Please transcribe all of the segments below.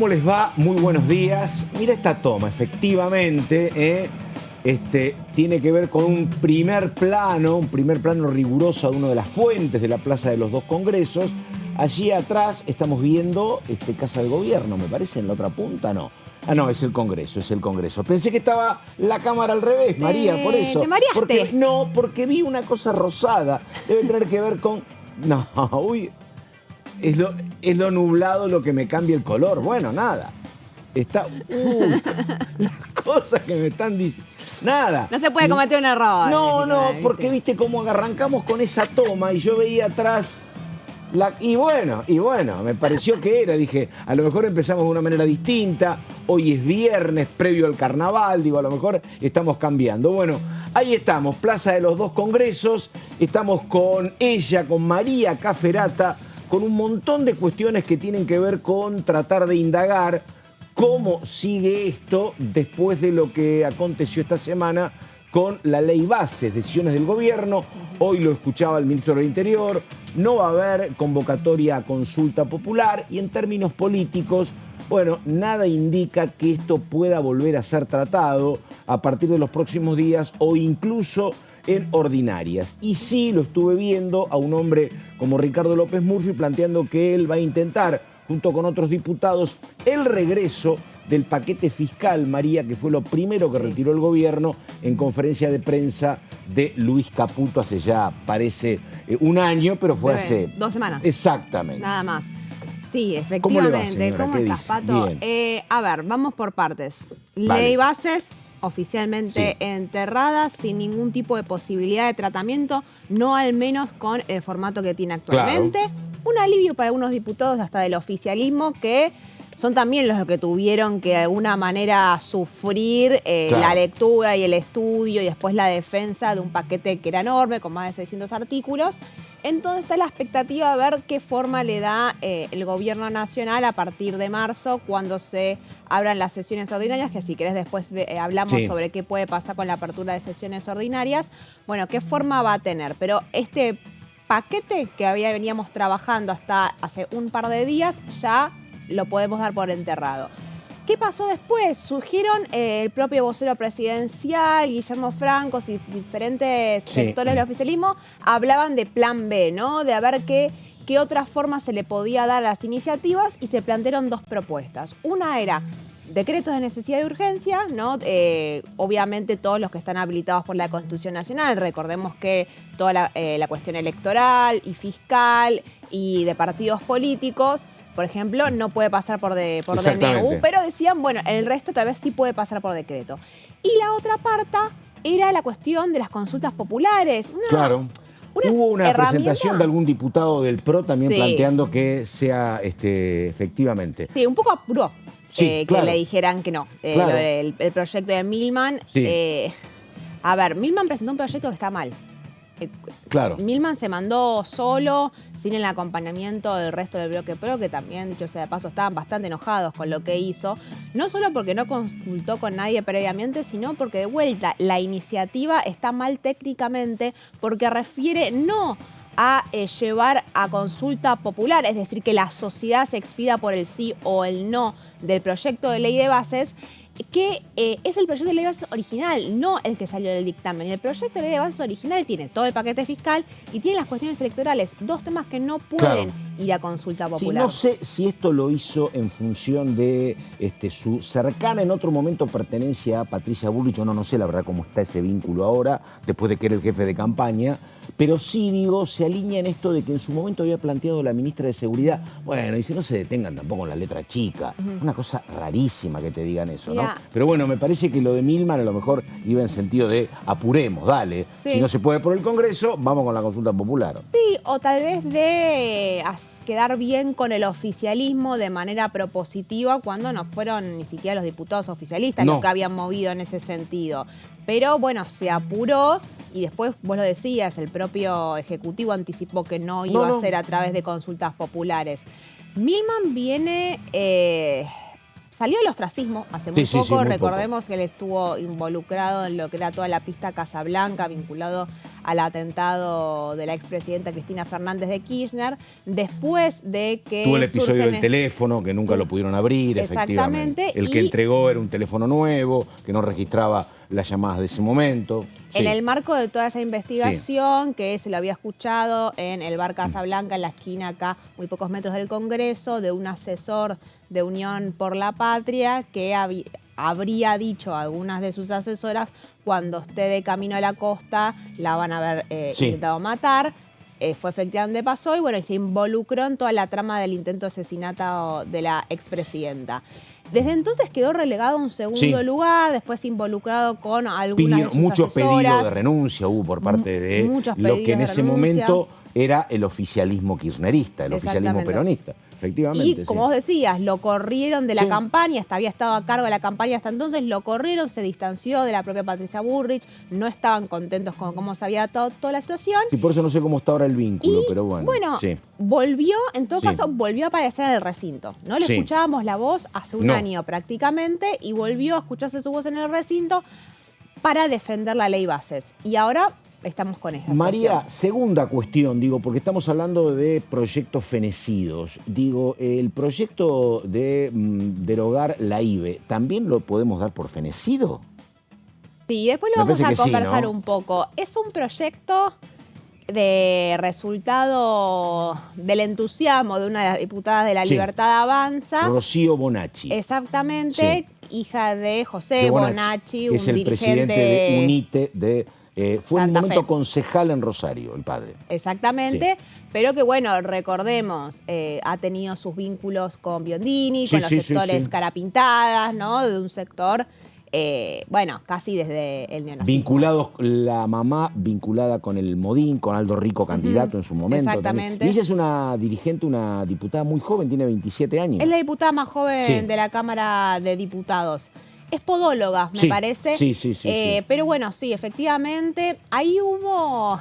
¿Cómo les va? Muy buenos días. Mira esta toma, efectivamente, tiene que ver con un primer plano riguroso de una de las fuentes de la Plaza de los Dos Congresos. Allí atrás estamos viendo Casa de Gobierno, me parece, en la otra punta, ¿no? Ah, no, es el Congreso. Pensé que estaba la cámara al revés, María, por eso. ¿Te mareaste? Porque vi una cosa rosada. Debe tener que ver con... No, uy, es lo nublado lo que me cambia el color. Bueno, nada. Las cosas que me están diciendo. Nada. No se puede cometer un error. No, porque viste cómo arrancamos con esa toma y yo veía atrás... Y bueno, me pareció que era, dije, a lo mejor empezamos de una manera distinta, hoy es viernes, previo al carnaval, digo, a lo mejor estamos cambiando. Bueno, ahí estamos, Plaza de los Dos Congresos, estamos con ella, con María Cafferata, con un montón de cuestiones que tienen que ver con tratar de indagar cómo sigue esto después de lo que aconteció esta semana con la ley bases, decisiones del gobierno. Hoy lo escuchaba el ministro del Interior, no va a haber convocatoria a consulta popular y en términos políticos, bueno, nada indica que esto pueda volver a ser tratado a partir de los próximos días o incluso en ordinarias. Y sí lo estuve viendo a un hombre como Ricardo López Murphy planteando que él va a intentar, junto con otros diputados, el regreso del paquete fiscal, María, que fue lo primero que retiró el gobierno en conferencia de prensa de Luis Caputo hace ya, parece, un año, pero fue hace... 2 semanas. Exactamente. Nada más. Sí, efectivamente. ¿Cómo estás, Pato? A ver, vamos por partes. Vale. Ley bases oficialmente Sí. enterrada, sin ningún tipo de posibilidad de tratamiento, no al menos con el formato que tiene actualmente. Claro. Un alivio para algunos diputados hasta del oficialismo que son también los que tuvieron que de alguna manera sufrir Claro. la lectura y el estudio y después la defensa de un paquete que era enorme, con más de 600 artículos. Entonces está la expectativa de ver qué forma le da el gobierno nacional a partir de marzo, cuando se abran las sesiones ordinarias, que si querés después hablamos Sí. sobre qué puede pasar con la apertura de sesiones ordinarias. Bueno, qué forma va a tener, pero este paquete que veníamos trabajando hasta hace un par de días ya lo podemos dar por enterrado. ¿Qué pasó después? Surgieron el propio vocero presidencial, Guillermo Francos y diferentes sectores del oficialismo hablaban de plan B, ¿no? De a ver qué otra forma se le podía dar a las iniciativas y se plantearon 2 propuestas. Una era decretos de necesidad de urgencia, ¿no? Obviamente todos los que están habilitados por la Constitución Nacional. Recordemos que toda la cuestión electoral y fiscal y de partidos políticos, por ejemplo, no puede pasar por DNU, pero decían, bueno, el resto tal vez sí puede pasar por decreto. Y la otra parte era la cuestión de las consultas populares. Claro. Hubo una presentación de algún diputado del PRO también planteando que sea efectivamente. Sí, un poco apuró Sí, claro. que le dijeran que no. Claro. El proyecto de Milman. Sí. A ver, Milman presentó un proyecto que está mal. Claro. Milman se mandó solo, sin el acompañamiento del resto del bloque PRO, que también, dicho sea de paso, estaban bastante enojados con lo que hizo. No solo porque no consultó con nadie previamente, sino porque, de vuelta, la iniciativa está mal técnicamente, porque refiere no a llevar a consulta popular, es decir, que la sociedad se expida por el sí o el no del proyecto de ley de bases, que es el proyecto de ley de bases original, no el que salió del dictamen. El proyecto de ley de bases original tiene todo el paquete fiscal y tiene las cuestiones electorales, 2 temas que no pueden ir a consulta popular. Sí, no sé si esto lo hizo en función de su cercana en otro momento pertenencia a Patricia Bullrich, yo no sé la verdad cómo está ese vínculo ahora, después de que era el jefe de campaña, pero sí, digo, se alinea en esto de que en su momento había planteado la ministra de Seguridad, bueno, dice, no se detengan tampoco en la letra chica, una cosa rarísima que te digan eso, ¿no? Pero bueno, me parece que lo de Milman a lo mejor iba en sentido de apuremos, dale, si no se puede por el Congreso, vamos con la consulta popular. Sí, o tal vez de quedar bien con el oficialismo de manera propositiva cuando no fueron ni siquiera los diputados oficialistas los que habían movido en ese sentido. Pero bueno, se apuró y después, vos lo decías, el propio Ejecutivo anticipó que no iba a ser a través de consultas populares. Milman viene salió del ostracismo hace muy Sí, poco. muy Recordemos que él estuvo involucrado en lo que era toda la pista Casablanca, vinculado al atentado de la expresidenta Cristina Fernández de Kirchner. Después de que tuvo el episodio del teléfono, que nunca lo pudieron abrir, Exactamente, efectivamente. El que entregó era un teléfono nuevo, que no registraba las llamadas de ese momento. En el marco de toda esa investigación, que se lo había escuchado en el bar Casablanca, en la esquina acá, muy pocos metros del Congreso, de un asesor de Unión por la Patria que habría dicho a algunas de sus asesoras: cuando esté de camino a la costa la van a haber intentado matar. Fue efectivamente pasó y bueno, y se involucró en toda la trama del intento de asesinato de la expresidenta. Desde entonces quedó relegado a un segundo lugar, después involucrado con algunas de sus muchos asesoras. Pedidos de renuncia hubo por parte de lo que en ese momento era el oficialismo kirchnerista, el oficialismo peronista. Efectivamente. Y como vos decías, lo corrieron de la campaña, había estado a cargo de la campaña hasta entonces, lo corrieron, se distanció de la propia Patricia Bullrich, no estaban contentos con cómo se había dado toda la situación. Y por eso no sé cómo está ahora el vínculo, pero bueno. Bueno, volvió, en todo caso, volvió a aparecer en el recinto. No le escuchábamos la voz hace un año prácticamente y volvió a escucharse su voz en el recinto para defender la ley Bases. Y ahora estamos con esta María, segunda cuestión, digo, porque estamos hablando de proyectos fenecidos. Digo, el proyecto de derogar la IVE, ¿también lo podemos dar por fenecido? Sí, después lo vamos a conversar un poco. Es un proyecto de resultado del entusiasmo de una de las diputadas de La Libertad Avanza. Rocío Bonacci. Exactamente, hija de José Bonacci, un es el presidente de UNITE fue en un momento concejal en Rosario, el padre. Exactamente, pero que bueno, recordemos, ha tenido sus vínculos con Biondini, con los sectores carapintadas, ¿no? De un sector, bueno, casi desde el neonazismo. Vinculados, la mamá vinculada con el Modín, con Aldo Rico, candidato en su momento. Exactamente. También. Y ella es una dirigente, una diputada muy joven, tiene 27 años. Es la diputada más joven de la Cámara de Diputados. Es podóloga, me parece. Sí. Pero bueno, sí, efectivamente, ahí hubo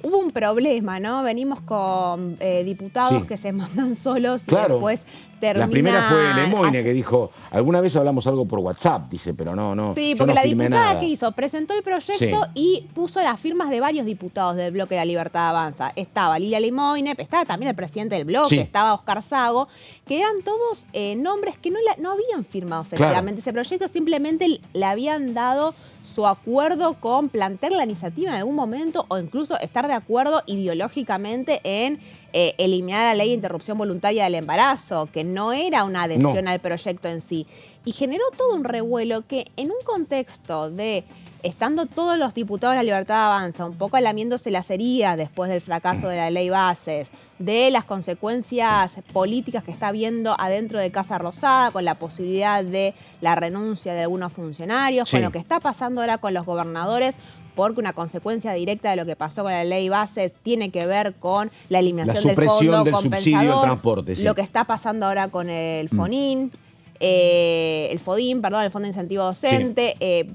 un problema, ¿no? Venimos con diputados que se mandan solos y después terminan... La primera fue Lemoine, que dijo, alguna vez hablamos algo por WhatsApp, dice, pero no. Sí, porque la diputada que hizo, presentó el proyecto y puso las firmas de varios diputados del bloque de La Libertad Avanza. Estaba Lilia Lemoine, estaba también el presidente del bloque, estaba Oscar Sago, que eran todos nombres que no habían firmado efectivamente ese proyecto, simplemente le habían dado su acuerdo con plantear la iniciativa en algún momento o incluso estar de acuerdo ideológicamente en eliminar la ley de interrupción voluntaria del embarazo, que no era una adhesión al proyecto en sí. Y generó todo un revuelo que en un contexto de estando todos los diputados de La Libertad Avanza un poco lamiéndose las heridas después del fracaso de la ley Bases, de las consecuencias políticas que está habiendo adentro de Casa Rosada, con la posibilidad de la renuncia de algunos funcionarios, con lo que está pasando ahora con los gobernadores, porque una consecuencia directa de lo que pasó con la ley Bases tiene que ver con la eliminación del fondo compensador, del transporte, lo que está pasando ahora con el FONIN, el FODIN, perdón, el Fondo de Incentivo Docente.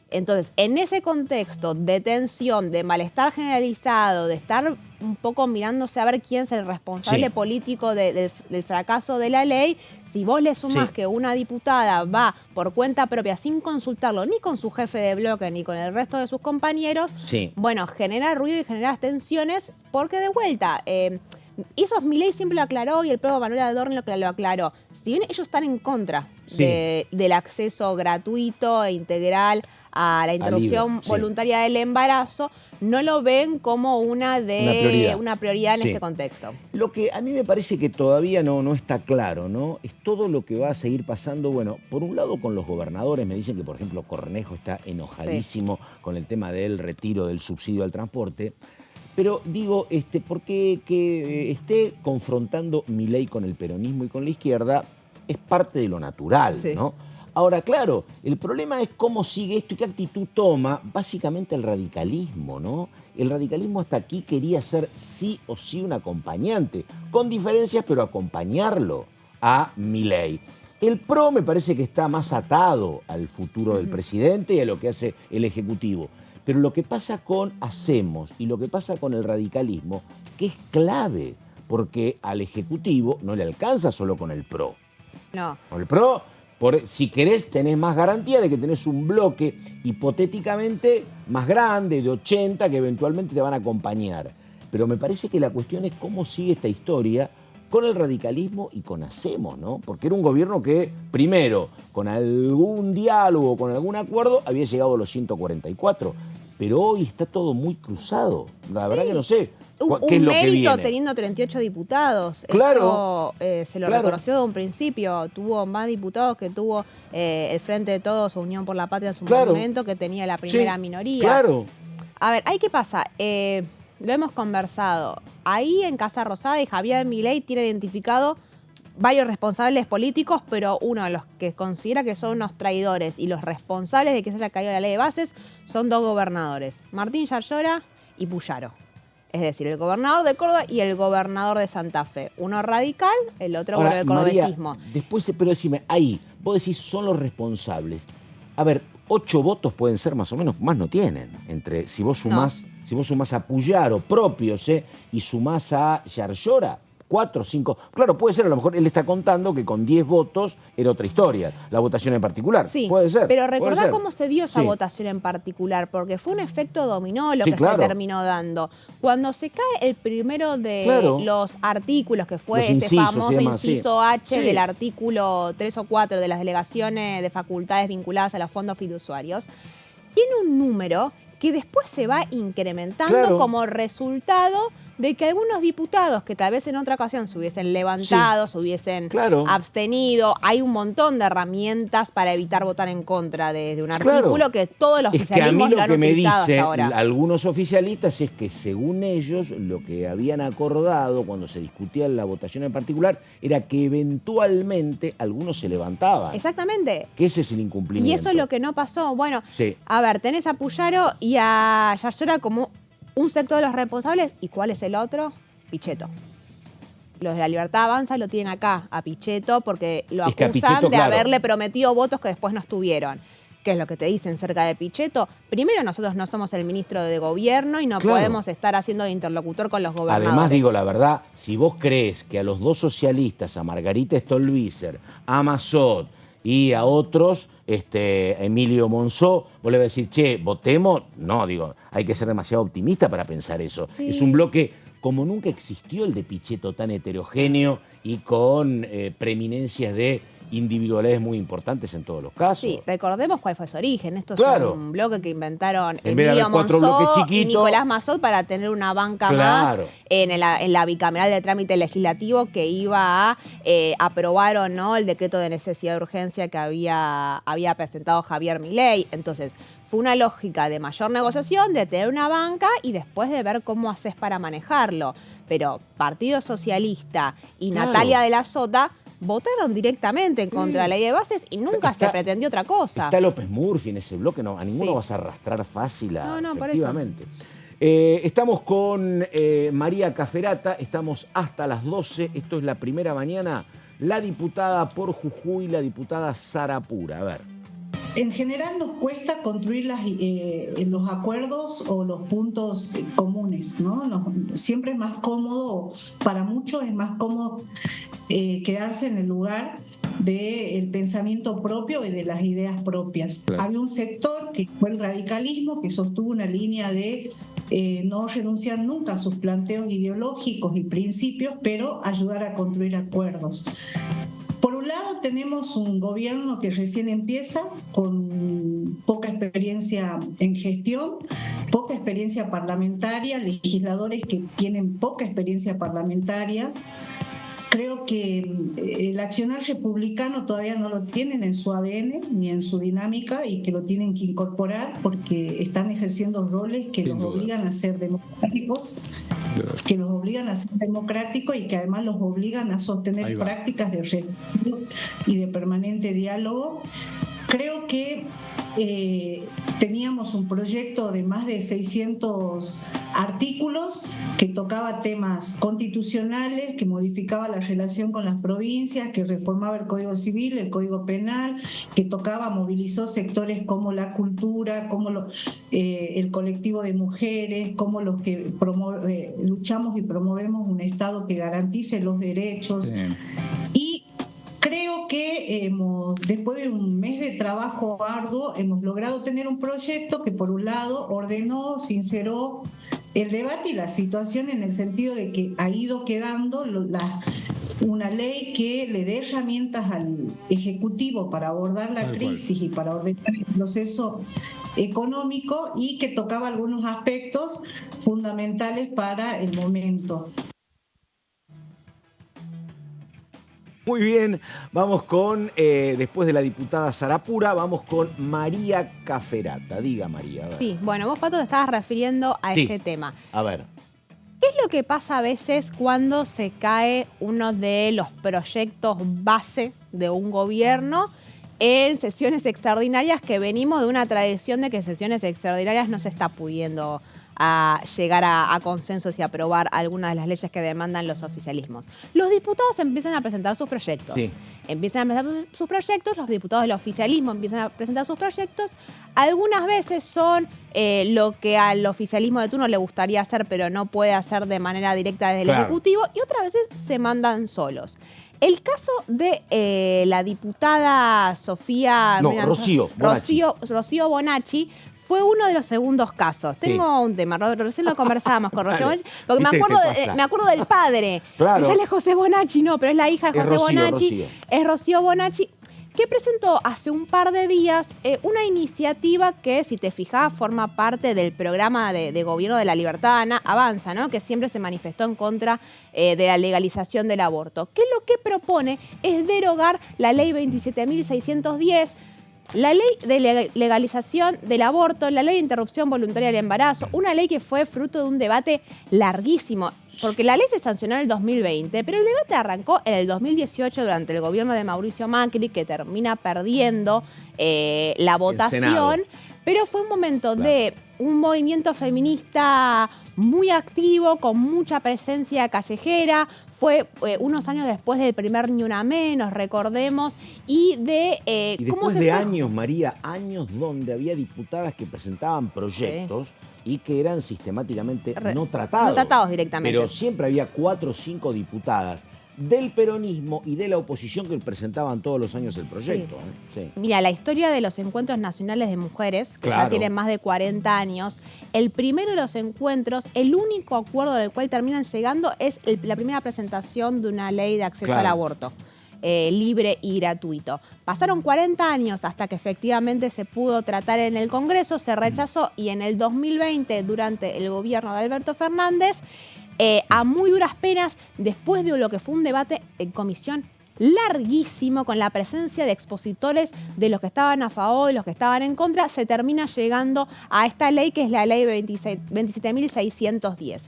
Entonces, en ese contexto de tensión, de malestar generalizado, de estar un poco mirándose a ver quién es el responsable político del fracaso de la ley, si vos le sumás que una diputada va por cuenta propia sin consultarlo ni con su jefe de bloque ni con el resto de sus compañeros, bueno, genera ruido y genera tensiones porque de vuelta, eso Milei siempre lo aclaró y el propio Manuel Adorni lo aclaró. Si bien ellos están en contra del acceso gratuito e integral a la interrupción voluntaria del embarazo, no lo ven como una prioridad en este contexto. Lo que a mí me parece que todavía no está claro, ¿no? Es todo lo que va a seguir pasando, bueno, por un lado con los gobernadores, me dicen que por ejemplo Cornejo está enojadísimo con el tema del retiro del subsidio al transporte, pero digo, porque que esté confrontando Milei con el peronismo y con la izquierda es parte de lo natural, ¿no? Ahora, claro, el problema es cómo sigue esto y qué actitud toma básicamente el radicalismo, ¿no? El radicalismo hasta aquí quería ser sí o sí un acompañante, con diferencias, pero acompañarlo a Milei. El PRO me parece que está más atado al futuro del presidente y a lo que hace el Ejecutivo. Pero lo que pasa con Hacemos y lo que pasa con el radicalismo, que es clave, porque al Ejecutivo no le alcanza solo con el PRO. No. Con el PRO Si querés, tenés más garantía de que tenés un bloque hipotéticamente más grande, de 80, que eventualmente te van a acompañar. Pero me parece que la cuestión es cómo sigue esta historia con el radicalismo y con Hacemos, ¿no? Porque era un gobierno que, primero, con algún diálogo, con algún acuerdo, había llegado a los 144. Pero hoy está todo muy cruzado. La verdad que no sé qué es Un lo que mérito viene. teniendo 38 diputados. Claro. Eso se lo reconoció de un principio. Tuvo más diputados que tuvo el Frente de Todos o Unión por la Patria en su momento, que tenía la primera minoría. Claro. A ver, ¿qué pasa? Lo hemos conversado. Ahí en Casa Rosada y Javier Milei tiene identificado varios responsables políticos, pero uno de los que considera que son unos traidores y los responsables de que se haya caído la ley de bases son dos gobernadores, Martín Yarlora y Puyaro. Es decir, el gobernador de Córdoba y el gobernador de Santa Fe. Uno radical, el otro por el cordobesismo. Después, pero decime, ahí, vos decís son los responsables. A ver, 8 votos pueden ser más o menos, más no tienen. Entre, si vos sumás a Puyaro propios, y sumás a Yarlora, 4, 5. Claro, puede ser, a lo mejor él está contando que con 10 votos era otra historia, la votación en particular. Sí, puede ser. Pero recordá cómo se dio esa votación en particular, porque fue un efecto dominó lo que se terminó dando. Cuando se cae el primero de los artículos, que fue ese famoso inciso H del artículo 3 o 4 de las delegaciones de facultades vinculadas a los fondos fiduciarios, tiene un número que después se va incrementando como resultado de que algunos diputados que tal vez en otra ocasión se hubiesen levantado, se hubiesen abstenido, hay un montón de herramientas para evitar votar en contra de un artículo que todos los oficialismos lo han utilizado hasta ahora. A mí lo que me dicen algunos oficialistas es que según ellos lo que habían acordado cuando se discutía la votación en particular era que eventualmente algunos se levantaban. Exactamente. Que ese es el incumplimiento. Y eso es lo que no pasó. Bueno, a ver, tenés a Puyaro y a Yarlora como un sector de los responsables. ¿Y cuál es el otro? Pichetto. Los de La Libertad Avanza lo tienen acá, a Pichetto, porque lo acusan de haberle prometido votos que después no estuvieron. ¿Qué es lo que te dicen cerca de Pichetto? Primero, nosotros no somos el ministro de gobierno y no podemos estar haciendo de interlocutor con los gobernadores. Además, digo la verdad, si vos crees que a los dos socialistas, a Margarita Stolbizer, a Massot y a otros, Emilio Monzó, vos le vas a decir, che, votemos. No, digo, hay que ser demasiado optimista para pensar eso. Es un bloque, como nunca existió el de Pichetto, tan heterogéneo y con preeminencias de individualidades muy importantes en todos los casos. Sí, recordemos cuál fue su origen. Esto es un bloque que inventaron Emilio Monzó y Nicolás Massot para tener una banca más en la bicameral de trámite legislativo que iba a aprobar o no el decreto de necesidad de urgencia que había presentado Javier Milei. Entonces, fue una lógica de mayor negociación, de tener una banca y después de ver cómo haces para manejarlo. Pero Partido Socialista y Natalia de la Sota votaron directamente en contra de la ley de bases y nunca se pretendió otra cosa. Está López Murphy en ese bloque, a ninguno vas a arrastrar fácil, efectivamente. Por eso. Estamos con María Caferata, estamos hasta las 12, esto es La Primera Mañana, la diputada por Jujuy, la diputada Sara Pura. A ver. En general nos cuesta construir los acuerdos o los puntos comunes, ¿no? Siempre es más cómodo, para muchos es más cómodo quedarse en el lugar del pensamiento propio y de las ideas propias. Había un sector que fue el radicalismo que sostuvo una línea de no renunciar nunca a sus planteos ideológicos y principios, pero ayudar a construir acuerdos. Por un lado tenemos un gobierno que recién empieza, con poca experiencia en gestión, poca experiencia parlamentaria, legisladores que tienen poca experiencia parlamentaria. Creo que el accionar republicano todavía no lo tienen en su ADN ni en su dinámica y que lo tienen que incorporar porque están ejerciendo roles que los obligan a ser democráticos, y que además los obligan a sostener prácticas de respeto y de permanente diálogo. Creo que teníamos un proyecto de más de 600 artículos que tocaba temas constitucionales, que modificaba la relación con las provincias, que reformaba el Código Civil, el Código Penal, que movilizó sectores como la cultura, como el colectivo de mujeres, como los que luchamos y promovemos un Estado que garantice los derechos. Y creo creo que después de un mes de trabajo arduo, hemos logrado tener un proyecto que, por un lado, ordenó, sinceró el debate y la situación, en el sentido de que ha ido quedando una ley que le dé herramientas al Ejecutivo para abordar la crisis y para ordenar el proceso económico, y que tocaba algunos aspectos fundamentales para el momento. Muy bien, vamos con, después de la diputada Sarapura, vamos con María Caferata. Diga, María. A ver. Sí, bueno, vos, Pato, te estabas refiriendo a este tema. A ver. ¿Qué es lo que pasa a veces cuando se cae uno de los proyectos base de un gobierno en sesiones extraordinarias, que venimos de una tradición de que en sesiones extraordinarias no se está pudiendo llegar a consensos y aprobar algunas de las leyes que demandan los oficialismos? Los diputados empiezan a presentar sus proyectos. Sí. Empiezan a presentar sus proyectos, los diputados del oficialismo empiezan a presentar sus proyectos. Algunas veces son lo que al oficialismo de turno le gustaría hacer, pero no puede hacer de manera directa desde el Ejecutivo, y otras veces se mandan solos. El caso de la diputada Rocío Bonacci fue uno de los segundos casos. Tengo un tema, recién lo conversábamos con Rocío Bonacci, porque me acuerdo del padre. Claro. Me sale José Bonacci, no, pero es la hija de José Bonacci. Es Rocío Bonacci, que presentó hace un par de días una iniciativa que, si te fijas, forma parte del programa de gobierno de la Libertad Avanza, ¿no? Que siempre se manifestó en contra de la legalización del aborto. Que lo que propone es derogar la ley 27.610, la ley de legalización del aborto, la ley de interrupción voluntaria del embarazo, una ley que fue fruto de un debate larguísimo, porque la ley se sancionó en el 2020, pero el debate arrancó en el 2018 durante el gobierno de Mauricio Macri, que termina perdiendo la votación, pero fue un momento de un movimiento feminista muy activo, con mucha presencia callejera. Fue unos años después del primer Ni Una Menos, recordemos, y después de años, María, años donde había diputadas que presentaban proyectos y que eran sistemáticamente no tratados. No tratados directamente. Pero siempre había 4 o 5 diputadas del peronismo y de la oposición que presentaban todos los años el proyecto. Sí. Mira, la historia de los encuentros nacionales de mujeres, que ya tienen más de 40 años, el primero de los encuentros, el único acuerdo del cual terminan llegando es la primera presentación de una ley de acceso al aborto, libre y gratuito. Pasaron 40 años hasta que efectivamente se pudo tratar en el Congreso, se rechazó, y en el 2020, durante el gobierno de Alberto Fernández, a muy duras penas, después de lo que fue un debate en comisión larguísimo, con la presencia de expositores de los que estaban a favor y los que estaban en contra, se termina llegando a esta ley, que es la ley 27.610.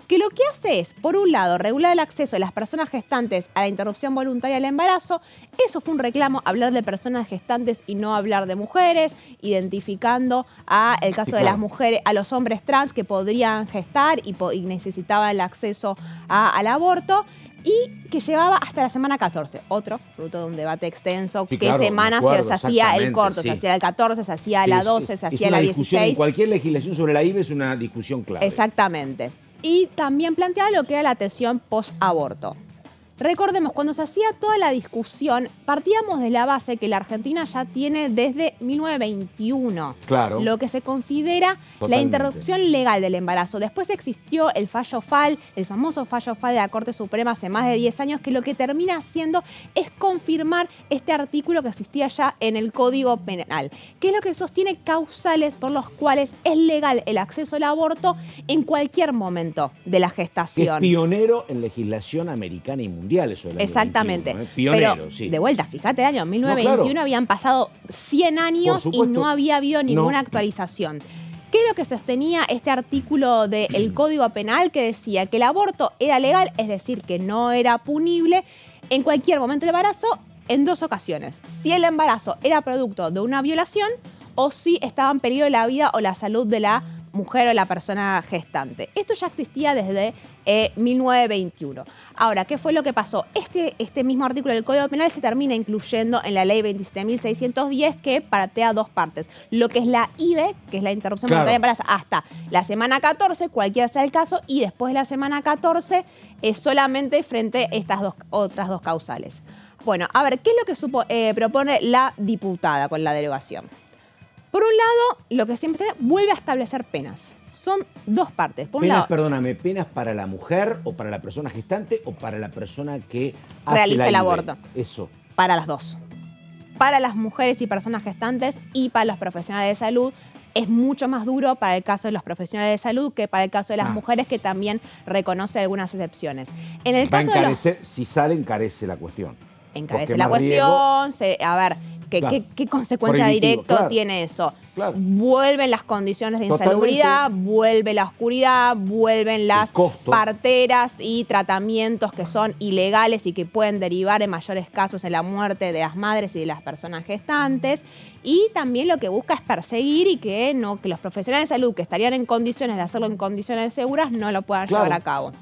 Que lo que hace es, por un lado, regular el acceso de las personas gestantes a la interrupción voluntaria del embarazo. Eso fue un reclamo, hablar de personas gestantes y no hablar de mujeres, identificando el caso de las mujeres, a los hombres trans que podrían gestar y necesitaban el acceso al aborto, y que llevaba hasta la semana 14. Otro, fruto de un debate extenso, semana se hacía el corto, se hacía el 14, se hacía la 12, se hacía la 16. En cualquier legislación sobre la IVE es una discusión clave. Exactamente. Y también planteaba lo que era la atención post-aborto. Recordemos, cuando se hacía toda la discusión, partíamos de la base que la Argentina ya tiene desde 1921 lo que se considera la interrupción legal del embarazo. Después existió el fallo FAL, el famoso fallo FAL de la Corte Suprema hace más de 10 años, que lo que termina haciendo es confirmar este artículo que existía ya en el Código Penal, que es lo que sostiene causales por los cuales es legal el acceso al aborto en cualquier momento de la gestación. Es pionero en legislación americana y mundial. Eso del año Exactamente. 21, Pionero, pero, de vuelta, fíjate, el año 1921 habían pasado 100 años y no había habido ninguna actualización. ¿Qué es lo que sostenía este artículo del Código Penal? Que decía que el aborto era legal, es decir, que no era punible en cualquier momento del embarazo, en 2 ocasiones. Si el embarazo era producto de una violación, o si estaba en peligro la vida o la salud de la mujer o la persona gestante. Esto ya existía desde 1921. Ahora, ¿qué fue lo que pasó? Este mismo artículo del Código Penal se termina incluyendo en la ley 27.610, que partea 2 partes. Lo que es la IVE, que es la interrupción voluntaria de embarazo, hasta la semana 14, cualquiera sea el caso, y después de la semana 14, solamente frente a estas otras dos causales. Bueno, a ver, ¿qué es lo que propone la diputada con la derogación? Por un lado, lo que siempre vuelve a establecer penas. Son dos partes. Por un Penas, lado, perdóname, ¿penas para la mujer o para la persona gestante o para la persona que hace realiza la el IVE? aborto. Eso. Para las dos. Para las mujeres y personas gestantes y para los profesionales de salud. Es mucho más duro para el caso de los profesionales de salud que para el caso de las mujeres, que también reconoce algunas excepciones. En el Va a caso de encarecer, si sale, encarece la cuestión. encarece Porque la más cuestión, riesgo. a ver, Claro. ¿qué consecuencia Prohibitivo, directa claro. tiene eso? Claro. Vuelven las condiciones de Totalmente. insalubridad, vuelve la oscuridad, vuelven las costo. parteras y tratamientos que son ilegales y que pueden derivar en mayores casos en la muerte de las madres y de las personas gestantes. Y también lo que busca es perseguir y que los profesionales de salud que estarían en condiciones de hacerlo en condiciones seguras no lo puedan llevar a cabo.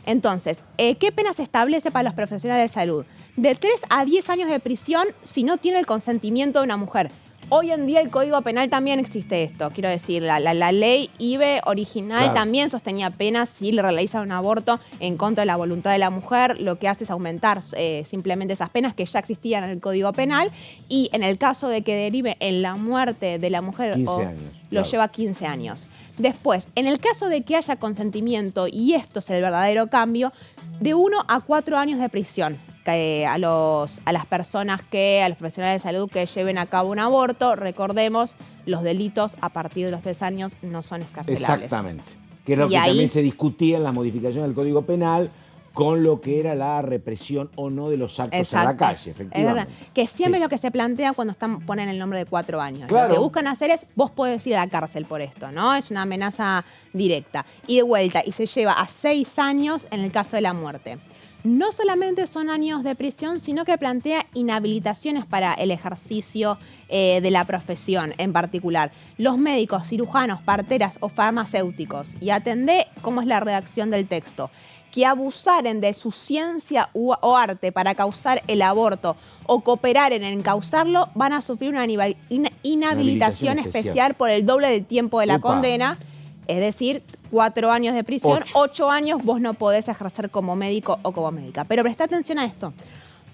Entonces, ¿qué pena se establece para los profesionales de salud? De 3 a 10 años de prisión si no tiene el consentimiento de una mujer. Hoy en día el Código Penal también existe esto. Quiero decir, la ley IVE original también sostenía penas si le realiza un aborto en contra de la voluntad de la mujer. Lo que hace es aumentar simplemente esas penas que ya existían en el Código Penal. Y en el caso de que derive en la muerte de la mujer, 15 años, lo lleva 15 años. Después, en el caso de que haya consentimiento, y esto es el verdadero cambio, de 1 a 4 años de prisión. A las personas a los profesionales de salud que lleven a cabo un aborto. Recordemos, los delitos a partir de los 3 años no son excarcelables. Exactamente. Que es lo que también se discutía en la modificación del Código Penal con lo que era la represión o no de los actos en la calle, efectivamente. Que siempre es lo que se plantea cuando ponen el nombre de 4 años. Claro. Lo que buscan hacer es, vos podés ir a la cárcel por esto, ¿no? Es una amenaza directa. Y de vuelta, y se lleva a 6 años en el caso de la muerte. No solamente son años de prisión, sino que plantea inhabilitaciones para el ejercicio de la profesión en particular. Los médicos, cirujanos, parteras o farmacéuticos. Y atendé cómo es la redacción del texto. Que abusaren de su ciencia o arte para causar el aborto o cooperar en encausarlo, van a sufrir una inhabilitación especial por el doble del tiempo de la condena. Es decir, 4 años de prisión, 8 años vos no podés ejercer como médico o como médica. Pero presta atención a esto,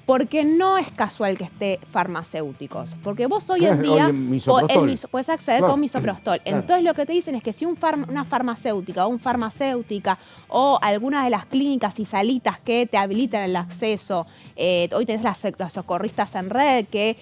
porque no es casual que esté farmacéuticos, porque vos hoy en día podés acceder con misoprostol. Entonces lo que te dicen es que si una farmacéutica o un farmacéutica o alguna de las clínicas y salitas que te habilitan el acceso, hoy tenés las socorristas en red, que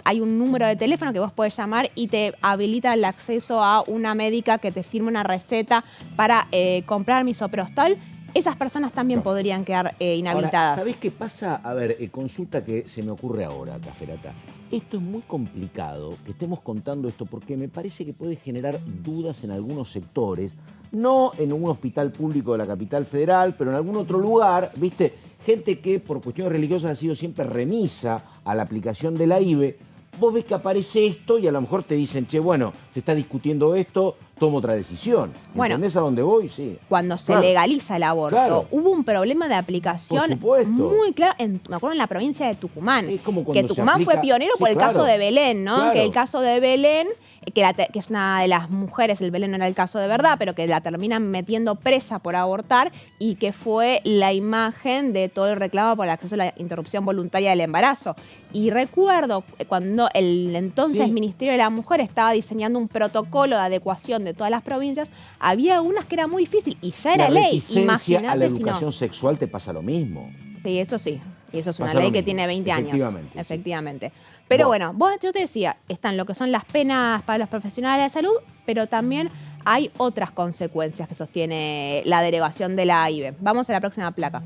hay un número de teléfono que vos podés llamar y te habilita el acceso a una médica que te firme una receta para comprar misoprostol. Esas personas también podrían quedar inhabilitadas. Ahora, ¿sabés qué pasa? A ver, consulta que se me ocurre ahora, Caferata. Esto es muy complicado que estemos contando esto porque me parece que puede generar dudas en algunos sectores, no en un hospital público de la capital federal, pero en algún otro lugar, ¿viste? Gente que por cuestiones religiosas ha sido siempre remisa a la aplicación de la IVE. Vos ves que aparece esto y a lo mejor te dicen, che, bueno, se está discutiendo esto, tomo otra decisión. Bueno, ¿entendés a dónde voy? Sí. Cuando se legaliza el aborto, hubo un problema de aplicación muy claro, me acuerdo en la provincia de Tucumán, que Tucumán fue pionero por el caso de Belén, ¿no? Que el caso de Belén, que es una de las mujeres, el Belén no era el caso de verdad, pero que la terminan metiendo presa por abortar y que fue la imagen de todo el reclamo por el acceso a la interrupción voluntaria del embarazo. Y recuerdo cuando el entonces Ministerio de la Mujer estaba diseñando un protocolo de adecuación de todas las provincias, había unas que era muy difícil y ya era ley. Imagínate a la educación sexual te pasa lo mismo. Sí, eso sí. Y eso es una ley que tiene 20 años. Efectivamente. Pero bueno, yo te decía, están lo que son las penas para los profesionales de salud, pero también hay otras consecuencias que sostiene la derogación de la IVE. Vamos a la próxima placa.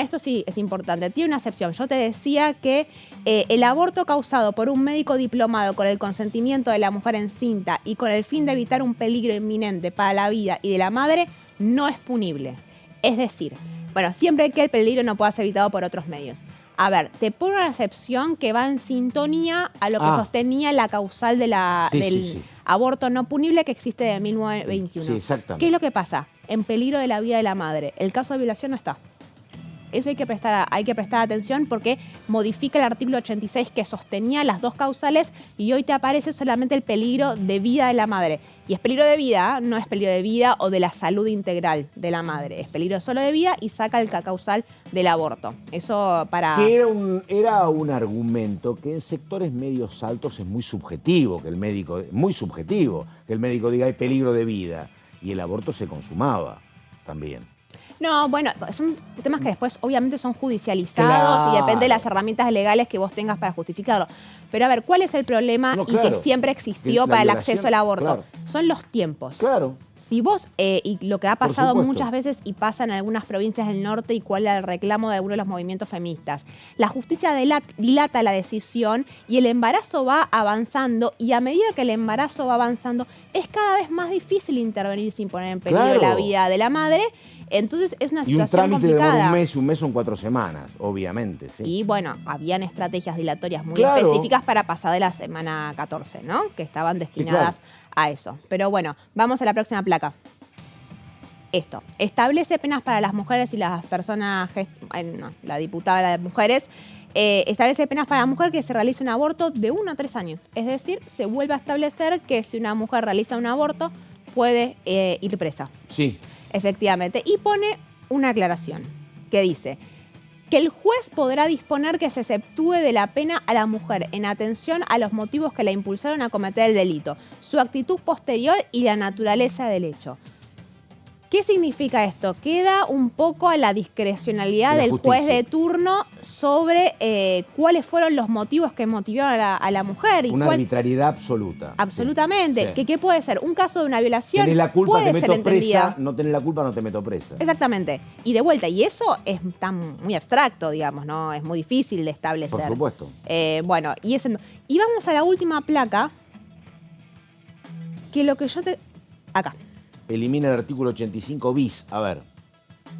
Esto sí es importante, tiene una excepción. Yo te decía que el aborto causado por un médico diplomado con el consentimiento de la mujer encinta y con el fin de evitar un peligro inminente para la vida y de la madre no es punible. Es decir, bueno, siempre que el peligro no pueda ser evitado por otros medios. A ver, te pone una excepción que va en sintonía a lo que sostenía la causal del aborto no punible que existe de 1921. Sí, exactamente. ¿Qué es lo que pasa? En peligro de la vida de la madre. El caso de violación no está. Eso hay que prestar atención porque modifica el artículo 86 que sostenía las dos causales y hoy te aparece solamente el peligro de vida de la madre. Y es peligro de vida, no es peligro de vida o de la salud integral de la madre. Es peligro solo de vida y saca el causal del aborto. Eso para... Que era un argumento que en sectores medios altos es muy subjetivo, que el médico diga hay peligro de vida. Y el aborto se consumaba también. No, bueno, son temas que después obviamente son judicializados y depende de las herramientas legales que vos tengas para justificarlo. Pero a ver, ¿cuál es el problema y que siempre existió para el acceso al aborto? Claro. Son los tiempos. Claro. Si vos, y lo que ha pasado muchas veces y pasa en algunas provincias del norte y cuál es el reclamo de algunos de los movimientos feministas, la justicia dilata la decisión y el embarazo va avanzando y a medida que el embarazo va avanzando es cada vez más difícil intervenir sin poner en peligro la vida de la madre. Entonces es una situación complicada. Y un trámite demora un mes son 4 semanas, obviamente. ¿Sí? Y bueno, habían estrategias dilatorias muy específicas para pasar de la semana 14, ¿no? Que estaban destinadas a eso. Pero bueno, vamos a la próxima placa. Esto, establece penas para las mujeres y las personas, la diputada de mujeres, establece penas para la mujer que se realice un aborto de 1 a 3 años. Es decir, se vuelve a establecer que si una mujer realiza un aborto, puede ir presa. Sí. Efectivamente. Y pone una aclaración que dice que el juez podrá disponer que se exceptúe de la pena a la mujer en atención a los motivos que la impulsaron a cometer el delito, su actitud posterior y la naturaleza del hecho. ¿Qué significa esto? Queda un poco a la discrecionalidad del juez de turno sobre cuáles fueron los motivos que motivaron a la mujer. Una arbitrariedad absoluta. Absolutamente. Sí. ¿Qué puede ser? Un caso de una violación tenés la culpa, puede te ser meto entendida. Presa, no tenés la culpa, no te meto presa. Exactamente. Y de vuelta, y eso está muy abstracto, digamos, ¿no? Es muy difícil de establecer. Por supuesto. Bueno, y vamos a la última placa, que lo que yo te... Acá. Elimina el artículo 85 bis. A ver.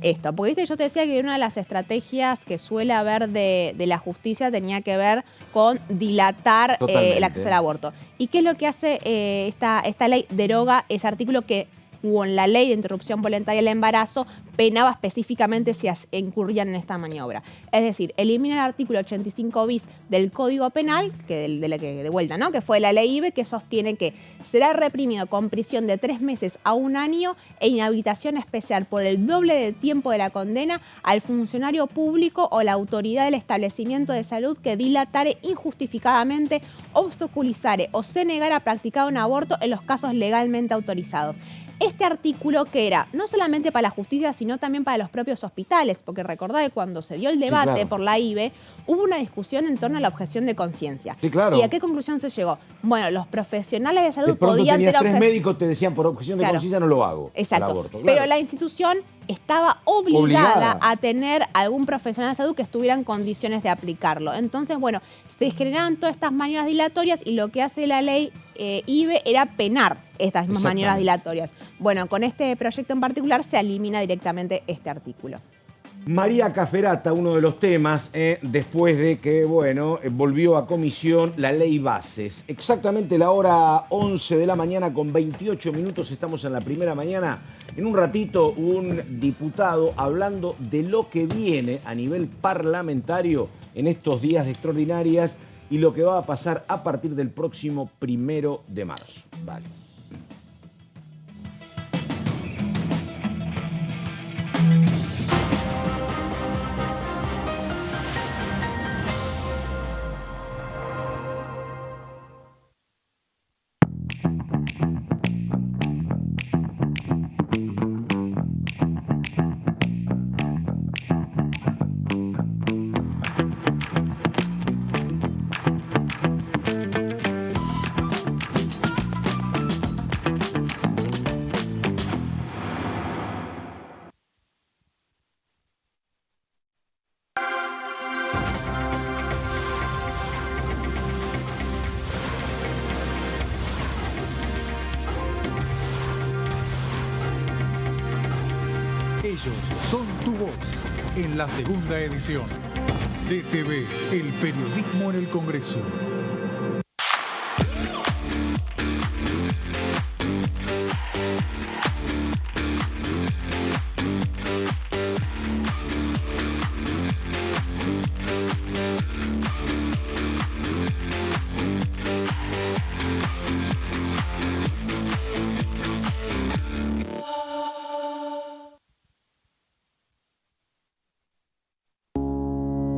Esto, porque ¿viste? Yo te decía que una de las estrategias que suele haber de la justicia tenía que ver con dilatar el acceso al aborto. ¿Y qué es lo que hace esta ley? Deroga ese artículo que con la ley de interrupción voluntaria del embarazo penaba específicamente si incurrían en esta maniobra. Es decir, elimina el artículo 85 bis del Código Penal, de vuelta, ¿no? Que fue la ley IBE, que sostiene que será reprimido con prisión de 3 meses a 1 año e inhabilitación especial por el doble de tiempo de la condena al funcionario público o la autoridad del establecimiento de salud que dilatare injustificadamente, obstaculizare o se negara a practicar un aborto en los casos legalmente autorizados. Este artículo que era no solamente para la justicia, sino también para los propios hospitales, porque recordá que cuando se dio el debate por la IBE, hubo una discusión en torno a la objeción de conciencia. Sí, claro. ¿Y a qué conclusión se llegó? Bueno, los profesionales de salud de pronto podían tenías tener 3 médicos te decían por objeción de conciencia no lo hago. Exacto. Al aborto, Pero la institución estaba obligada a tener algún profesional de salud que estuviera en condiciones de aplicarlo. Entonces, bueno, se generaban todas estas maniobras dilatorias y lo que hace la ley IBE era penar estas mismas maniobras dilatorias. Bueno, con este proyecto en particular se elimina directamente este artículo. María Caferata, uno de los temas, después de que, volvió a comisión la ley bases. Exactamente la hora 11 de la mañana con 28 minutos, estamos en la primera mañana. En un ratito, un diputado hablando de lo que viene a nivel parlamentario en estos días de extraordinarias y lo que va a pasar a partir del próximo 1 de marzo. Vale. Ellos son tu voz en la segunda edición. DTV, el periodismo en el Congreso.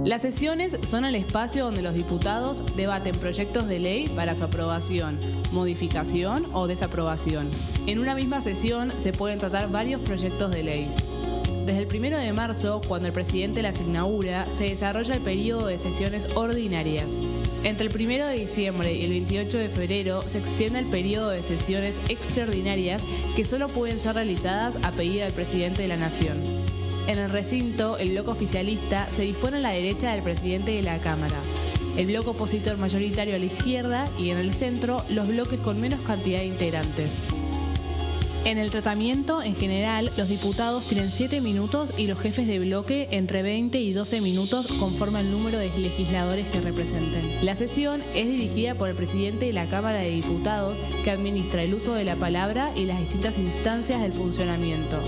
Las sesiones son el espacio donde los diputados debaten proyectos de ley para su aprobación, modificación o desaprobación. En una misma sesión se pueden tratar varios proyectos de ley. Desde el 1 de marzo, cuando el presidente las inaugura, se desarrolla el periodo de sesiones ordinarias. Entre el 1 de diciembre y el 28 de febrero se extiende el periodo de sesiones extraordinarias que solo pueden ser realizadas a pedido del presidente de la Nación. En el recinto, el bloque oficialista se dispone a la derecha del presidente de la Cámara, el bloque opositor mayoritario a la izquierda y en el centro los bloques con menos cantidad de integrantes. En el tratamiento, en general, los diputados tienen 7 minutos y los jefes de bloque entre 20 y 12 minutos conforme al número de legisladores que representen. La sesión es dirigida por el presidente de la Cámara de Diputados, que administra el uso de la palabra y las distintas instancias del funcionamiento.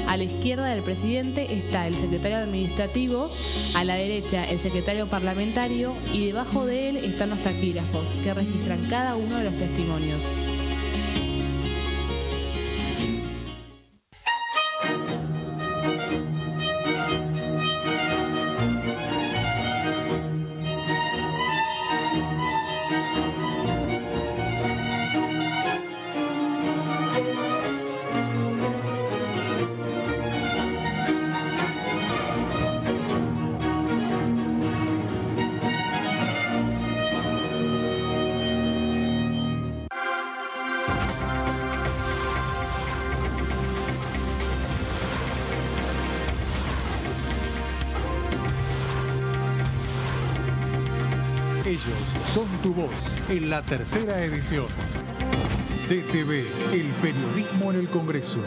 A la izquierda del presidente está el secretario administrativo, a la derecha el secretario parlamentario y debajo de él están los taquígrafos, que registran cada uno de los testimonios. Ellos son tu voz en la tercera edición. DTV, el periodismo en el Congreso.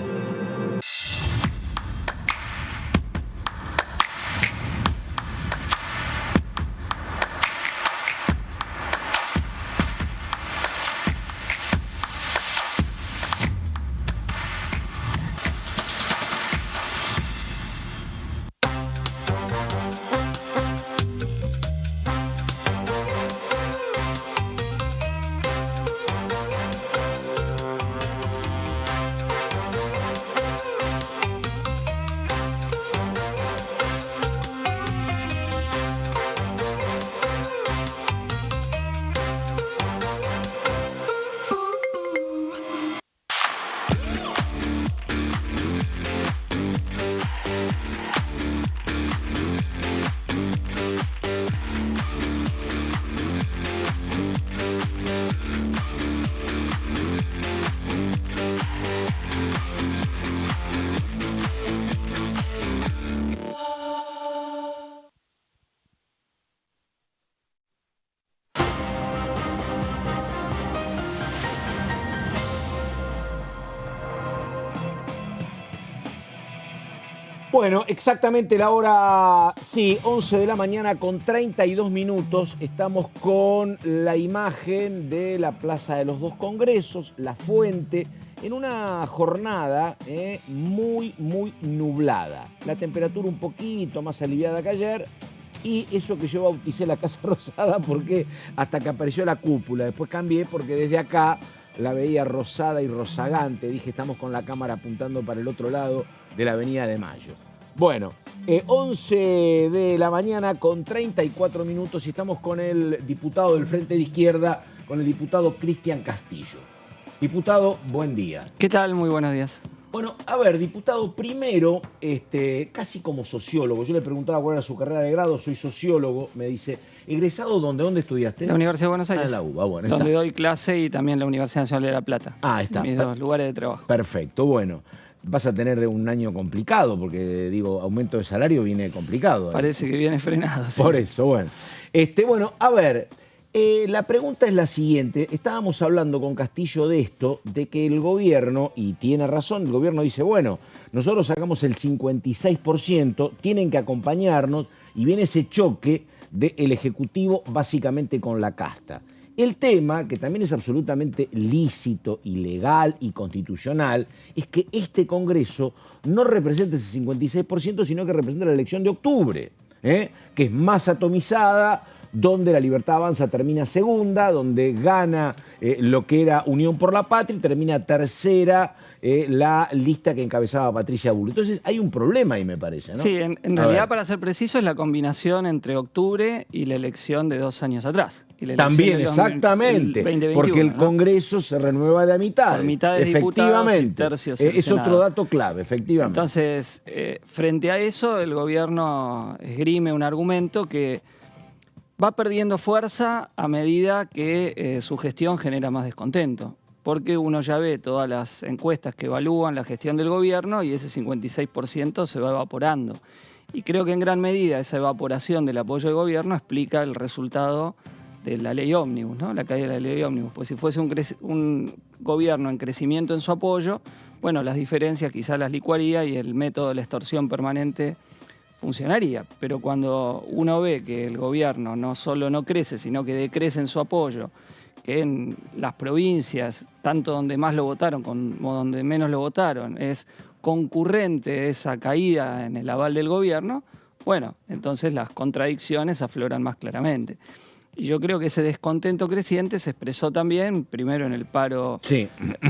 Bueno, exactamente la hora, sí, 11 de la mañana con 32 minutos. Estamos con la imagen de la Plaza de los Dos Congresos, La Fuente, en una jornada muy nublada. La temperatura un poquito más aliviada que ayer y eso que yo bauticé la Casa Rosada porque hasta que apareció la cúpula. Después cambié porque desde acá la veía rosada y rozagante. Dije, estamos con la cámara apuntando para el otro lado de la Avenida de Mayo. Bueno, 11 de la mañana con 34 minutos y estamos con el diputado del Frente de Izquierda, con el diputado Cristian Castillo. Diputado, buen día. ¿Qué tal? Muy buenos días. Bueno, a ver, diputado, primero, casi como sociólogo, yo le preguntaba cuál era su carrera de grado, soy sociólogo, me dice, ¿egresado dónde? ¿Dónde estudiaste? La Universidad de Buenos Aires. Ah, la UBA, bueno. Donde doy clase y también la Universidad Nacional de La Plata. Ah, está. Mis dos lugares de trabajo. Perfecto, bueno. Vas a tener un año complicado, porque digo, aumento de salario viene complicado. Parece que viene frenado. Sí. Por eso, bueno. Bueno, a ver, la pregunta es la siguiente. Estábamos hablando con Castillo de esto, de que el gobierno, y tiene razón, el gobierno dice, bueno, nosotros sacamos el 56%, tienen que acompañarnos, y viene ese choque del Ejecutivo básicamente con la casta. El tema, que también es absolutamente lícito, ilegal y constitucional, es que este Congreso no representa ese 56%, sino que representa la elección de octubre, que es más atomizada, donde La Libertad Avanza termina segunda, donde gana lo que era Unión por la Patria y termina tercera la lista que encabezaba Patricia Bullrich. Entonces hay un problema ahí, me parece, ¿no? Sí, en realidad, para ser preciso, es la combinación entre octubre y la elección de 2 años atrás. Y la elección También, del exactamente, 2021, porque el ¿no? Congreso se renueva de a mitad. Por mitad de diputados y tercios el es Senado. otro dato clave, efectivamente. Entonces, frente a eso, el gobierno esgrime un argumento que va perdiendo fuerza a medida que su gestión genera más descontento. Porque uno ya ve todas las encuestas que evalúan la gestión del gobierno y ese 56% se va evaporando. Y creo que en gran medida esa evaporación del apoyo del gobierno explica el resultado de la ley ómnibus, ¿no? La caída de la ley ómnibus. Pues si fuese un gobierno en crecimiento en su apoyo, bueno, las diferencias quizás las licuaría y el método de la extorsión permanente funcionaría. Pero cuando uno ve que el gobierno no solo no crece, sino que decrece en su apoyo, que en las provincias, tanto donde más lo votaron como donde menos lo votaron, es concurrente esa caída en el aval del gobierno, bueno, entonces las contradicciones afloran más claramente. Y yo creo que ese descontento creciente se expresó también, primero en el paro de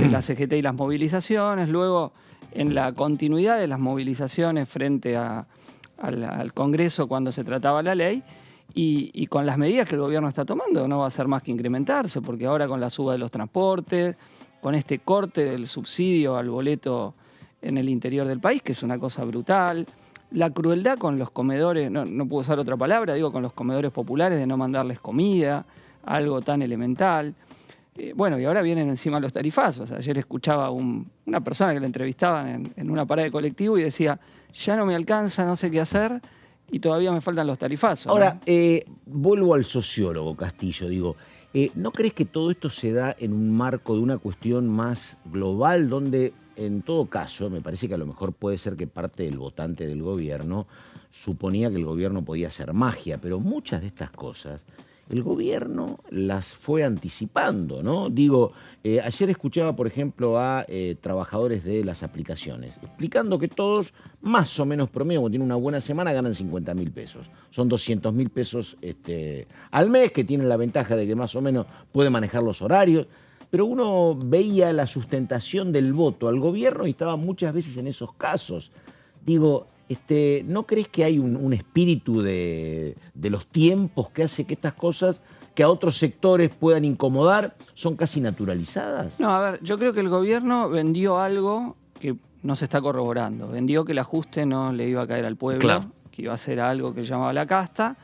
la CGT y las movilizaciones, luego en la continuidad de las movilizaciones frente al Congreso cuando se trataba la ley, y con las medidas que el gobierno está tomando no va a ser más que incrementarse, porque ahora con la suba de los transportes, con este corte del subsidio al boleto en el interior del país, que es una cosa brutal, la crueldad con los comedores, no puedo usar otra palabra, digo con los comedores populares de no mandarles comida, algo tan elemental. Bueno, y ahora vienen encima los tarifazos. Ayer escuchaba una persona que le entrevistaban en una parada de colectivo y decía, ya no me alcanza, no sé qué hacer, y todavía me faltan los tarifazos. Ahora, vuelvo al sociólogo Castillo, digo, ¿no crees que todo esto se da en un marco de una cuestión más global, donde en todo caso, me parece que a lo mejor puede ser que parte del votante del gobierno suponía que el gobierno podía hacer magia, pero muchas de estas cosas el gobierno las fue anticipando, ¿no? Digo, ayer escuchaba, por ejemplo, a trabajadores de las aplicaciones, explicando que todos, más o menos promedio, cuando tienen una buena semana, ganan 50.000 pesos. Son 200.000 pesos al mes, que tienen la ventaja de que más o menos puede manejar los horarios. Pero uno veía la sustentación del voto al gobierno y estaba muchas veces en esos casos. Digo, ¿no crees que hay un espíritu de los tiempos que hace que estas cosas que a otros sectores puedan incomodar son casi naturalizadas? No, a ver, yo creo que el gobierno vendió algo que no se está corroborando. Vendió que el ajuste no le iba a caer al pueblo, claro, que iba a ser algo que llamaba la casta,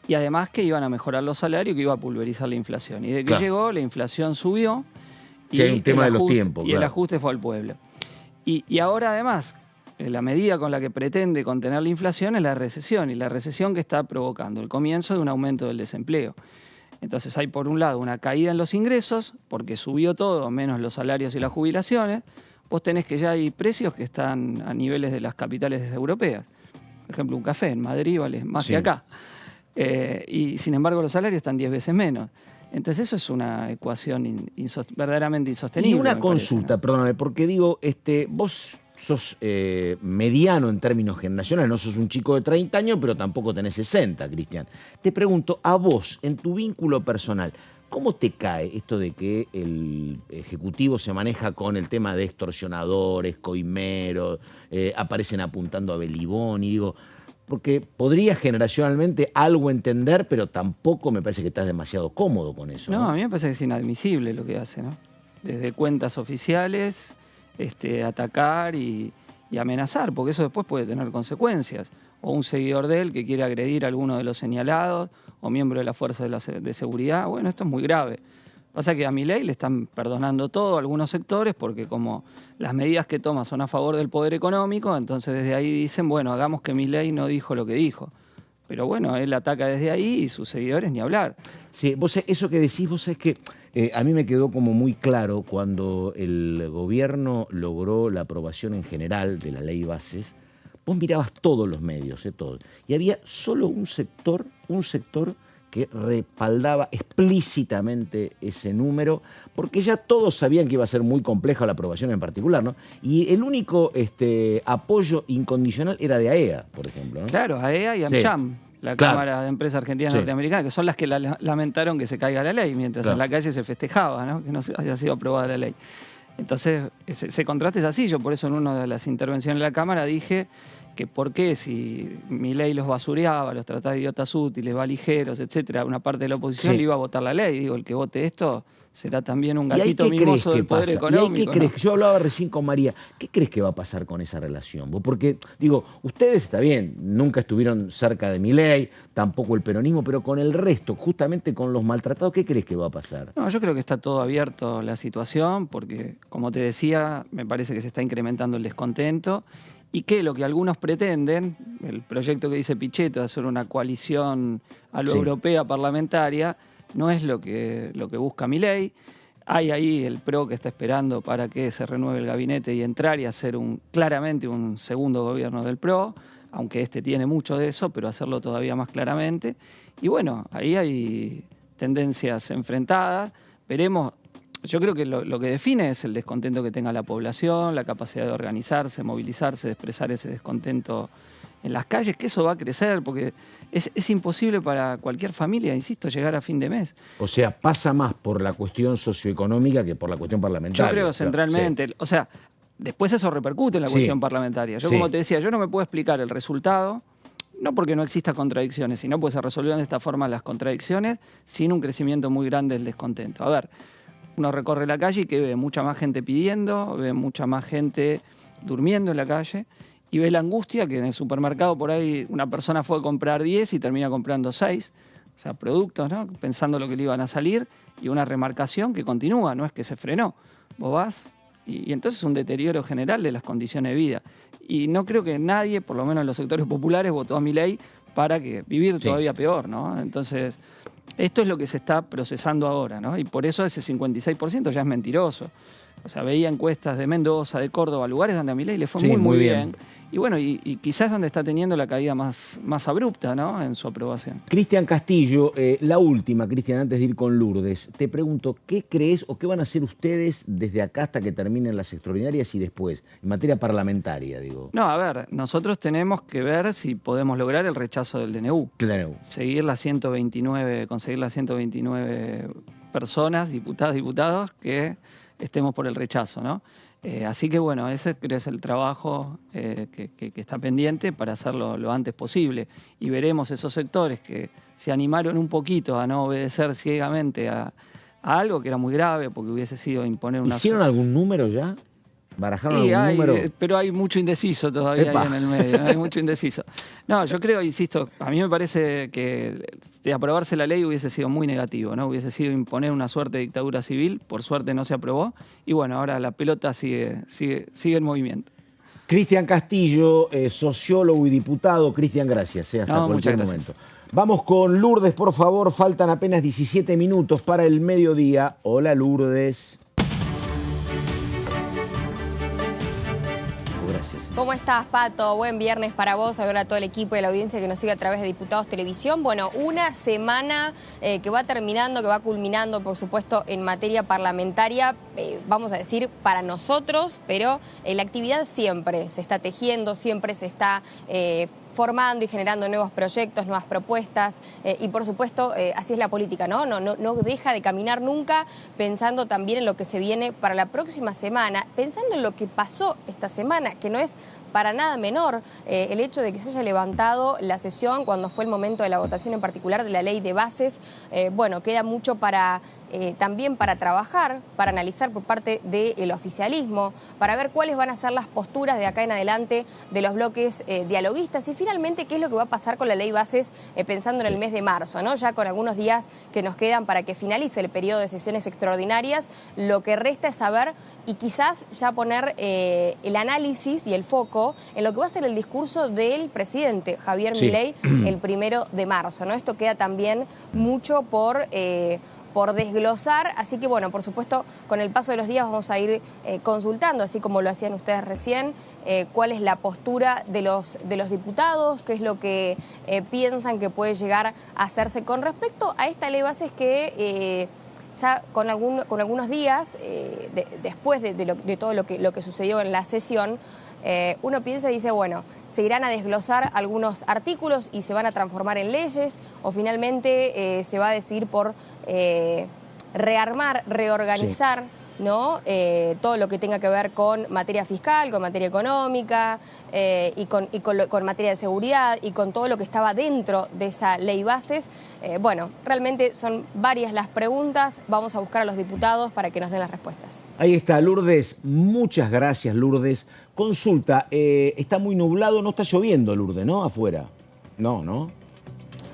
y además que iban a mejorar los salarios y que iba a pulverizar la inflación. Y de que claro, llegó, la inflación subió. Sí, hay un tema de los tiempos. Y el ajuste fue al pueblo. Y ahora además, la medida con la que pretende contener la inflación es la recesión, y la recesión que está provocando el comienzo de un aumento del desempleo. Entonces hay por un lado una caída en los ingresos, porque subió todo, menos los salarios y las jubilaciones. Vos tenés que ya hay precios que están a niveles de las capitales europeas. Por ejemplo, un café en Madrid vale más que acá. Y sin embargo los salarios están 10 veces menos. Entonces eso es una ecuación verdaderamente insostenible. Y una consulta, ¿no? Perdóname, porque digo, vos sos mediano en términos generacionales, no sos un chico de 30 años, pero tampoco tenés 60, Cristian. Te pregunto, a vos, en tu vínculo personal, ¿cómo te cae esto de que el Ejecutivo se maneja con el tema de extorsionadores, coimeros, aparecen apuntando a Belibón? Y digo, porque podría generacionalmente algo entender, pero tampoco me parece que estás demasiado cómodo con eso. No, a mí me parece que es inadmisible lo que hace, ¿no? Desde cuentas oficiales, atacar y amenazar, porque eso después puede tener consecuencias. O un seguidor de él que quiere agredir a alguno de los señalados, o miembro de las fuerzas de seguridad. Bueno, esto es muy grave. Pasa que a Milei le están perdonando todo a algunos sectores, porque como las medidas que toma son a favor del poder económico, entonces desde ahí dicen, bueno, hagamos que Milei no dijo lo que dijo. Pero bueno, él ataca desde ahí y sus seguidores ni hablar. Sí, vos eso que decís, vos sabés que a mí me quedó como muy claro cuando el gobierno logró la aprobación en general de la ley Bases. Vos mirabas todos los medios, todos, y había solo un sector que respaldaba explícitamente ese número, porque ya todos sabían que iba a ser muy compleja la aprobación en particular, ¿no? Y el único apoyo incondicional era de AEA, por ejemplo, ¿no? Claro, AEA y AmCham. Sí. la Claro. Cámara de Empresas Argentinas Sí. Norteamericanas, que son las que lamentaron que se caiga la ley, mientras Claro. en la calle se festejaba, ¿no? Que no haya sido aprobada la ley. Entonces, ese contraste es así. Yo por eso en una de las intervenciones de la Cámara dije que por qué si Milei los basureaba, los trataba de idiotas útiles, valijeros, etcétera, una parte de la oposición Sí. le iba a votar la ley. Digo, el que vote esto será también un ¿Y ahí gatito qué crees mimoso que del poder pasa? ¿Y ahí económico. qué crees? ¿no? Yo hablaba recién con María. ¿Qué crees que va a pasar con esa relación? Vos? Porque, digo, ustedes, está bien, nunca estuvieron cerca de Milei, tampoco el peronismo, pero con el resto, justamente con los maltratados, ¿qué crees que va a pasar? No, yo creo que está todo abierto la situación porque, como te decía, me parece que se está incrementando el descontento y que lo que algunos pretenden, el proyecto que dice Pichetto de hacer una coalición a lo Sí. europea parlamentaria, no es lo que busca Milei. Hay ahí el PRO que está esperando para que se renueve el gabinete y entrar y hacer claramente un segundo gobierno del PRO, aunque este tiene mucho de eso, pero hacerlo todavía más claramente. Y bueno, ahí hay tendencias enfrentadas. Veremos. Yo creo que lo que define es el descontento que tenga la población, la capacidad de organizarse, movilizarse, de expresar ese descontento en las calles, que eso va a crecer, porque es imposible para cualquier familia, insisto, llegar a fin de mes. O sea, pasa más por la cuestión socioeconómica que por la cuestión parlamentaria. Yo creo Claro, centralmente, sí. o sea, después eso repercute en la Sí. cuestión parlamentaria. Yo, Sí. como te decía, yo no me puedo explicar el resultado, no porque no exista contradicciones, sino porque se resolvieron de esta forma las contradicciones sin un crecimiento muy grande del descontento. A ver, uno recorre la calle y que ve mucha más gente pidiendo, ve mucha más gente durmiendo en la calle y ve la angustia que en el supermercado por ahí una persona fue a comprar 10 y termina comprando 6, o sea, productos, ¿no? Pensando lo que le iban a salir y una remarcación que continúa, no es que se frenó. Vos vas y entonces es un deterioro general de las condiciones de vida. Y no creo que nadie, por lo menos en los sectores populares, votó a Milei para que vivir Sí. todavía peor, ¿no? Entonces, esto es lo que se está procesando ahora, ¿no? Y por eso ese 56% ya es mentiroso. O sea, veía encuestas de Mendoza, de Córdoba, lugares donde a Milei le fue Sí, muy muy bien. bien. Y bueno, y quizás donde está teniendo la caída más abrupta, ¿no? En su aprobación. Cristian Castillo, la última, Cristian, antes de ir con Lourdes, te pregunto, ¿qué crees o qué van a hacer ustedes desde acá hasta que terminen las extraordinarias y después, en materia parlamentaria, digo? No, a ver, nosotros tenemos que ver si podemos lograr el rechazo del DNU. Claro. Conseguir las 129 personas, diputados, que estemos por el rechazo, ¿no? Así que bueno, ese creo es el trabajo que está pendiente para hacerlo lo antes posible. Y veremos esos sectores que se animaron un poquito a no obedecer ciegamente a algo que era muy grave, porque hubiese sido imponer una... ¿Hicieron algún número ya? ¿Barajaron Sí, algún número? pero hay mucho indeciso todavía Epa. ahí en el medio, ¿no? Hay mucho indeciso. No, yo creo, insisto, a mí me parece que de aprobarse la ley hubiese sido muy negativo, ¿no? Hubiese sido imponer una suerte de dictadura civil, por suerte no se aprobó, y bueno, ahora la pelota sigue en movimiento. Cristian Castillo, sociólogo y diputado. Cristian, gracias. Hasta No, cualquier muchas momento. gracias. Vamos con Lourdes, por favor. Faltan apenas 17 minutos para el mediodía. Hola, Lourdes. Gracias. ¿Cómo estás, Pato? Buen viernes para vos, ahora todo el equipo y la audiencia que nos sigue a través de Diputados Televisión. Bueno, una semana que va terminando, que va culminando, por supuesto, en materia parlamentaria, vamos a decir, para nosotros, pero la actividad siempre se está tejiendo, siempre se está formando y generando nuevos proyectos, nuevas propuestas y por supuesto así es la política, ¿no? No deja de caminar nunca, pensando también en lo que se viene para la próxima semana, pensando en lo que pasó esta semana, que no es para nada menor el hecho de que se haya levantado la sesión cuando fue el momento de la votación en particular de la ley de bases. Bueno, queda mucho también para trabajar, para analizar por parte del oficialismo, para ver cuáles van a ser las posturas de acá en adelante de los bloques dialoguistas y finalmente qué es lo que va a pasar con la ley bases pensando en el mes de marzo, ¿no? Ya con algunos días que nos quedan para que finalice el periodo de sesiones extraordinarias, lo que resta es saber y quizás ya poner el análisis y el foco en lo que va a ser el discurso del presidente Javier Milei el 1 de marzo, ¿no? Esto queda también mucho por desglosar, así que bueno, por supuesto, con el paso de los días vamos a ir consultando, así como lo hacían ustedes recién, cuál es la postura de los diputados, qué es lo que piensan que puede llegar a hacerse con respecto a esta ley de bases que ya con algunos días, después de todo lo que sucedió en la sesión, uno piensa y dice, bueno, se irán a desglosar algunos artículos y se van a transformar en leyes, o finalmente se va a decidir por rearmar, reorganizar, ¿no? Todo lo que tenga que ver con materia fiscal, con materia económica y con materia de seguridad y con todo lo que estaba dentro de esa ley bases. Bueno, realmente son varias las preguntas. Vamos a buscar a los diputados para que nos den las respuestas. Ahí está, Lourdes. Muchas gracias, Lourdes. Consulta, está muy nublado, no está lloviendo, Lourdes, ¿no? Afuera. No, ¿no?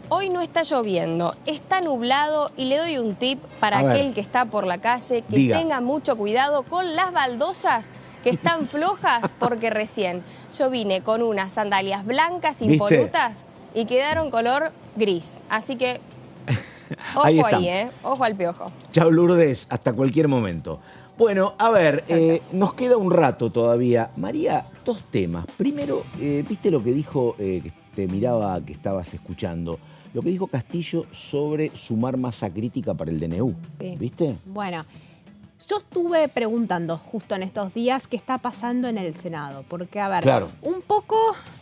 Hoy no está lloviendo, está nublado y le doy un tip para aquel que está por la calle, que tenga mucho cuidado con las baldosas que están flojas, porque recién yo vine con unas sandalias blancas impolutas y quedaron color gris. Así que ojo ahí, ojo al piojo. Chao, Lourdes, hasta cualquier momento. Bueno, a ver, nos queda un rato todavía. María, dos temas. Primero, ¿viste lo que dijo, que te miraba que estabas escuchando? Lo que dijo Castillo sobre sumar masa crítica para el DNU, ¿viste? Bueno, yo estuve preguntando justo en estos días qué está pasando en el Senado, porque, a ver, un poco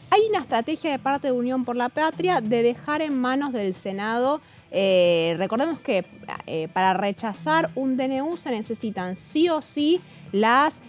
hay una estrategia de parte de Unión por la Patria de dejar en manos del Senado. Recordemos que para rechazar un DNU se necesitan sí o sí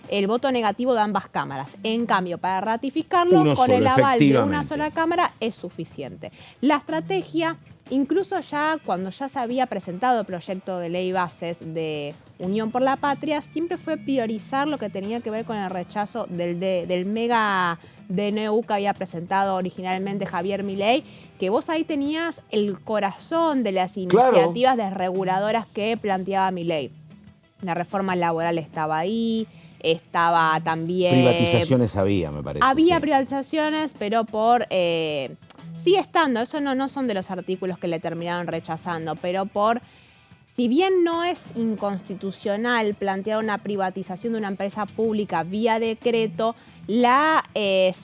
el voto negativo de ambas cámaras. En cambio, para ratificarlo con el aval de una sola cámara es suficiente. La estrategia, incluso ya cuando ya se había presentado el proyecto de ley bases de Unión por la Patria, siempre fue priorizar lo que tenía que ver con el rechazo del mega DNU que había presentado originalmente Javier Milei, que vos ahí tenías el corazón de las iniciativas desreguladoras que planteaba Milei. La reforma laboral estaba ahí, estaba también... Privatizaciones había, me parece. Había privatizaciones, pero sigue estando, eso no son de los artículos que le terminaron rechazando, pero si bien no es inconstitucional plantear una privatización de una empresa pública vía decreto, la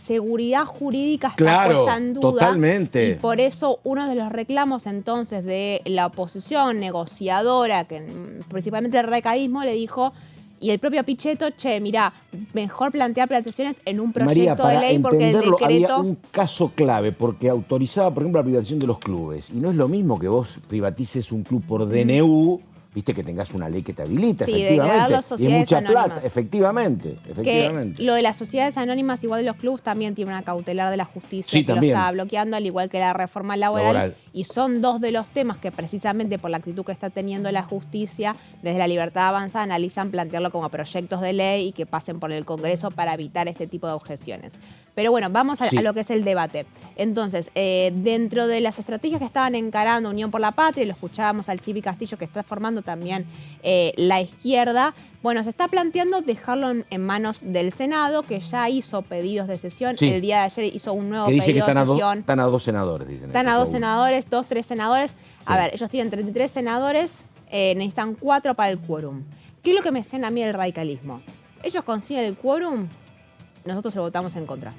seguridad jurídica está puesta en duda. Totalmente. Y por eso uno de los reclamos entonces de la oposición negociadora, que principalmente el radicalismo, le dijo, y el propio Pichetto, mirá, mejor plantear privatizaciones en un proyecto de ley porque el decreto... Había un caso clave, porque autorizaba, por ejemplo, la privatización de los clubes. Y no es lo mismo que vos privatices un club por DNU, viste, que tengas una ley que te habilita, efectivamente. Y es mucha plata, efectivamente. Que lo de las sociedades anónimas, igual de los clubes, también tiene una cautelar de la justicia que lo estaba bloqueando, al igual que la reforma laboral. Y son dos de los temas que precisamente por la actitud que está teniendo la justicia, desde la Libertad Avanza analizan plantearlo como proyectos de ley y que pasen por el Congreso para evitar este tipo de objeciones. Pero bueno, vamos a lo que es el debate. Entonces, dentro de las estrategias que estaban encarando Unión por la Patria, y lo escuchábamos al Chivi Castillo que está formando también la izquierda, bueno, se está planteando dejarlo en manos del Senado, que ya hizo pedidos de sesión. El día de ayer hizo un nuevo pedido de sesión. Están a 2 senadores, dicen. Están a 2 senadores, 3 senadores. A ver, ellos tienen 33 senadores, necesitan 4 para el quórum. ¿Qué es lo que me decían a mí del radicalismo? Ellos consiguen el quórum, nosotros lo votamos en contra.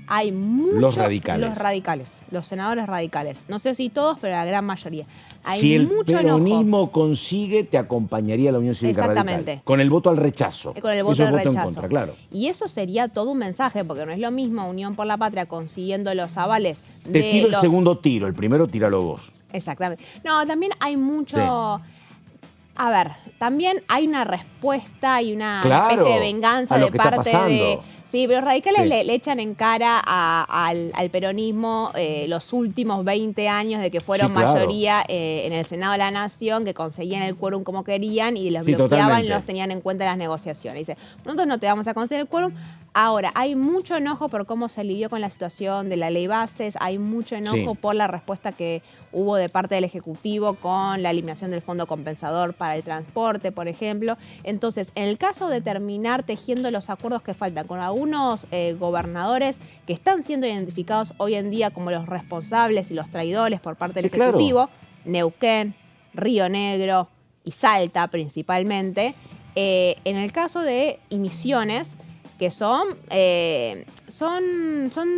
Hay muchos... Los radicales. Los radicales, los senadores radicales. No sé si todos, pero la gran mayoría. Hay si el mucho peronismo enojo. Consigue, te acompañaría la Unión Cívica Exactamente. Radical. Con el voto al rechazo. Con el voto al rechazo. En contra, claro. Y eso sería todo un mensaje, porque no es lo mismo Unión por la Patria consiguiendo los avales de Te tiro el segundo tiro, el primero tíralo vos. Exactamente. No, también hay mucho... A ver, también hay una respuesta y una especie de venganza de parte de... Sí, pero los radicales le echan en cara al peronismo los últimos 20 años de que fueron mayoría en el Senado de la Nación, que conseguían el quórum como querían y los bloqueaban y no los tenían en cuenta en las negociaciones. Dice, nosotros no te vamos a conceder el quórum. Ahora, hay mucho enojo por cómo se lidió con la situación de la ley bases, hay mucho enojo por la respuesta que hubo de parte del Ejecutivo con la eliminación del Fondo Compensador para el transporte, por ejemplo. Entonces, en el caso de terminar tejiendo los acuerdos que faltan con algunos gobernadores que están siendo identificados hoy en día como los responsables y los traidores por parte del Ejecutivo, Neuquén, Río Negro y Salta principalmente, en el caso de Misiones, que son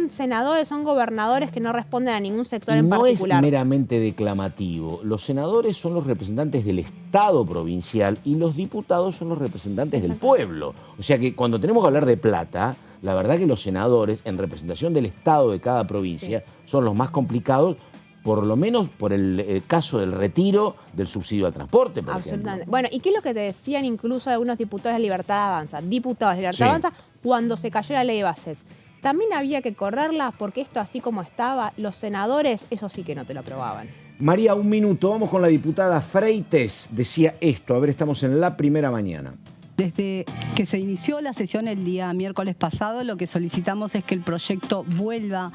senadores, son gobernadores que no responden a ningún sector en particular. No es meramente declamativo. Los senadores son los representantes del Estado provincial y los diputados son los representantes del pueblo. O sea que cuando tenemos que hablar de plata, la verdad que los senadores, en representación del Estado de cada provincia, son los más complicados, por lo menos por el caso del retiro del subsidio al transporte, por Absolutamente. ejemplo. Bueno, ¿y qué es lo que te decían incluso algunos diputados de Libertad Avanza? Diputados de Libertad Avanza, cuando se cayó la ley de bases. También había que correrla porque esto así como estaba, los senadores, eso sí que no te lo aprobaban. María, un minuto, vamos con la diputada Freites, decía esto, a ver, estamos en la primera mañana. Desde que se inició la sesión el día miércoles pasado, lo que solicitamos es que el proyecto vuelva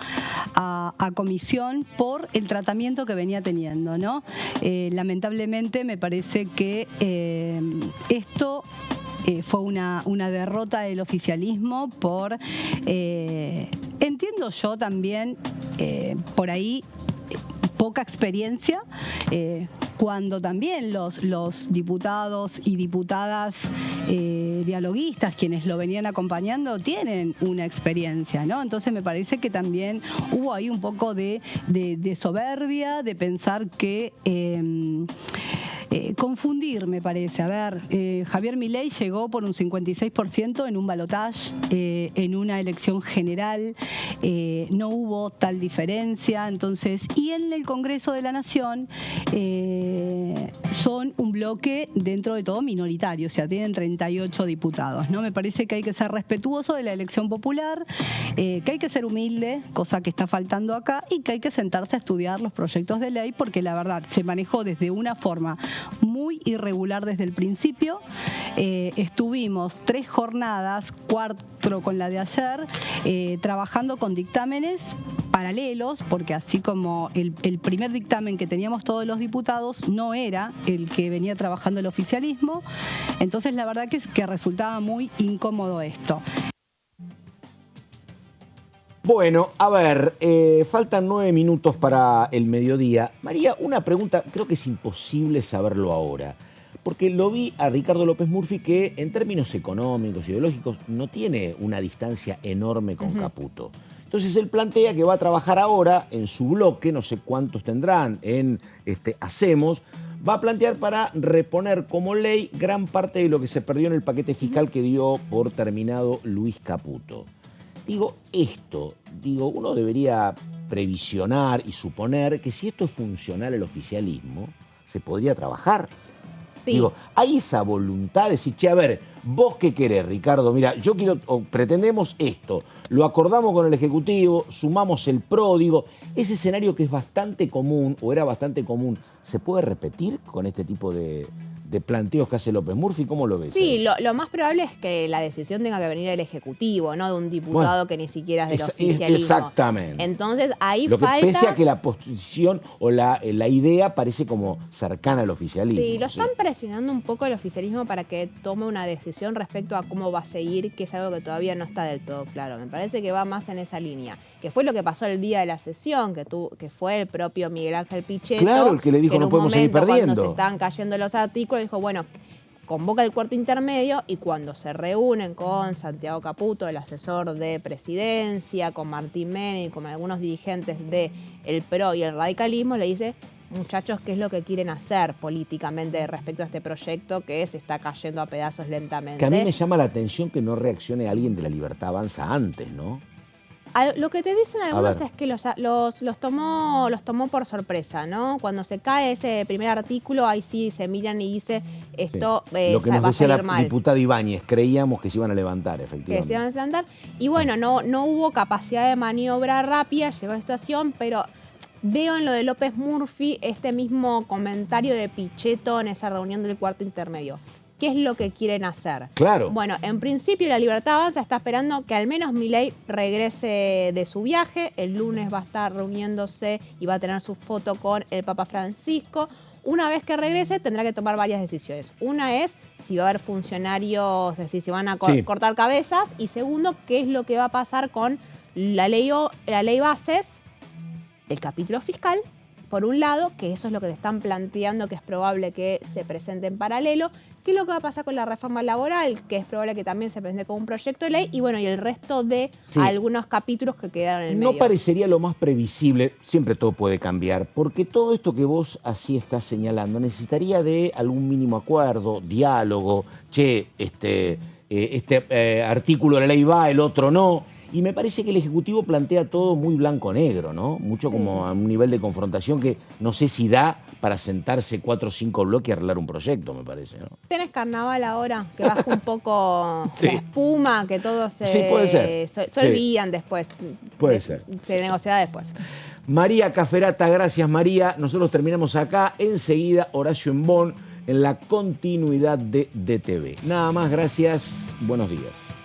a comisión por el tratamiento que venía teniendo, ¿no? Lamentablemente me parece que esto fue una derrota del oficialismo por, entiendo yo también, por ahí poca experiencia, cuando también los diputados y diputadas dialoguistas, quienes lo venían acompañando, tienen una experiencia, ¿no? Entonces me parece que también hubo ahí un poco de soberbia, de pensar que... confundir, me parece. A ver, Javier Milei llegó por un 56% en un balotaje, en una elección general, no hubo tal diferencia, entonces, y en el Congreso de la Nación son un bloque dentro de todo minoritario, o sea, tienen 38 diputados, ¿no? Me parece que hay que ser respetuoso de la elección popular, que hay que ser humilde, cosa que está faltando acá, y que hay que sentarse a estudiar los proyectos de ley, porque la verdad se manejó desde una forma muy irregular desde el principio. Estuvimos 3 jornadas, 4 con la de ayer, trabajando con dictámenes paralelos, porque así como el primer dictamen que teníamos todos los diputados no era el que venía trabajando el oficialismo, entonces la verdad que resultaba muy incómodo esto. Bueno, a ver, faltan 9 minutos para el mediodía. María, una pregunta, creo que es imposible saberlo ahora, porque lo vi a Ricardo López Murphy que en términos económicos, ideológicos, no tiene una distancia enorme con Caputo. Entonces él plantea que va a trabajar ahora en su bloque, no sé cuántos tendrán en Hacemos, va a plantear para reponer como ley gran parte de lo que se perdió en el paquete fiscal que dio por terminado Luis Caputo. Digo, uno debería previsionar y suponer que si esto es funcional al oficialismo, se podría trabajar. Sí. Digo, hay esa voluntad de decir, che, a ver, vos qué querés, Ricardo, mira, yo quiero, o pretendemos esto, lo acordamos con el Ejecutivo, sumamos el pródigo, ese escenario que es bastante común, o era bastante común, ¿se puede repetir con este tipo de planteos que hace López Murphy? ¿Cómo lo ves? Sí, lo más probable es que la decisión tenga que venir del Ejecutivo, no de un diputado que ni siquiera es del oficialismo. Exactamente. Entonces ahí lo que falta... Pese a que la posición o la idea parece como cercana al oficialismo. Sí, lo están presionando un poco el oficialismo para que tome una decisión respecto a cómo va a seguir, que es algo que todavía no está del todo claro. Me parece que va más en esa línea. Que fue lo que pasó el día de la sesión, que fue el propio Miguel Ángel Pichetto. Claro, el que le dijo que no podemos seguir perdiendo. Cuando se estaban cayendo los artículos, dijo, bueno, convoca el cuarto intermedio y cuando se reúnen con Santiago Caputo, el asesor de presidencia, con Martín Menem y con algunos dirigentes del PRO y el radicalismo, le dice, muchachos, ¿qué es lo que quieren hacer políticamente respecto a este proyecto que se está cayendo a pedazos lentamente? Que a mí me llama la atención que no reaccione alguien de la Libertad Avanza antes, ¿no? Lo que te dicen algunos es que los tomó por sorpresa, ¿no? Cuando se cae ese primer artículo, ahí sí se miran y dice esto lo que nos va a decía salir la mal. Diputada Ibáñez, creíamos que se iban a levantar, efectivamente. Que se iban a levantar. Y bueno, no hubo capacidad de maniobra rápida, llegó a la situación, pero veo en lo de López Murphy este mismo comentario de Pichetto en esa reunión del cuarto intermedio. ¿Qué es lo que quieren hacer? Claro. Bueno, en principio la Libertad Avanza está esperando que al menos Milei regrese de su viaje. El lunes va a estar reuniéndose y va a tener su foto con el Papa Francisco. Una vez que regrese tendrá que tomar varias decisiones. Una es si va a haber funcionarios, es decir, si van a cortar cabezas. Y segundo, qué es lo que va a pasar con la ley bases, el capítulo fiscal, por un lado, que eso es lo que te están planteando, que es probable que se presente en paralelo. ¿Qué es lo que va a pasar con la reforma laboral? Que es probable que también se presente como un proyecto de ley. Y bueno, y el resto de algunos capítulos que quedaron en el medio. No parecería lo más previsible, siempre todo puede cambiar, porque todo esto que vos así estás señalando necesitaría de algún mínimo acuerdo, diálogo. Che, este artículo de la ley va, el otro no. Y me parece que el Ejecutivo plantea todo muy blanco-negro, ¿no? Mucho como a un nivel de confrontación que no sé si da para sentarse 4 o 5 bloques y arreglar un proyecto, me parece, ¿no? ¿Tienes carnaval ahora? Que baja un poco Sí. la espuma, que todos Sí, puede ser. se Sí. olvidan después. Puede ser. Se negociará después. María Caferata, gracias María. Nosotros terminamos acá. Enseguida Horacio Embón en la continuidad de DTV. Nada más, gracias. Buenos días.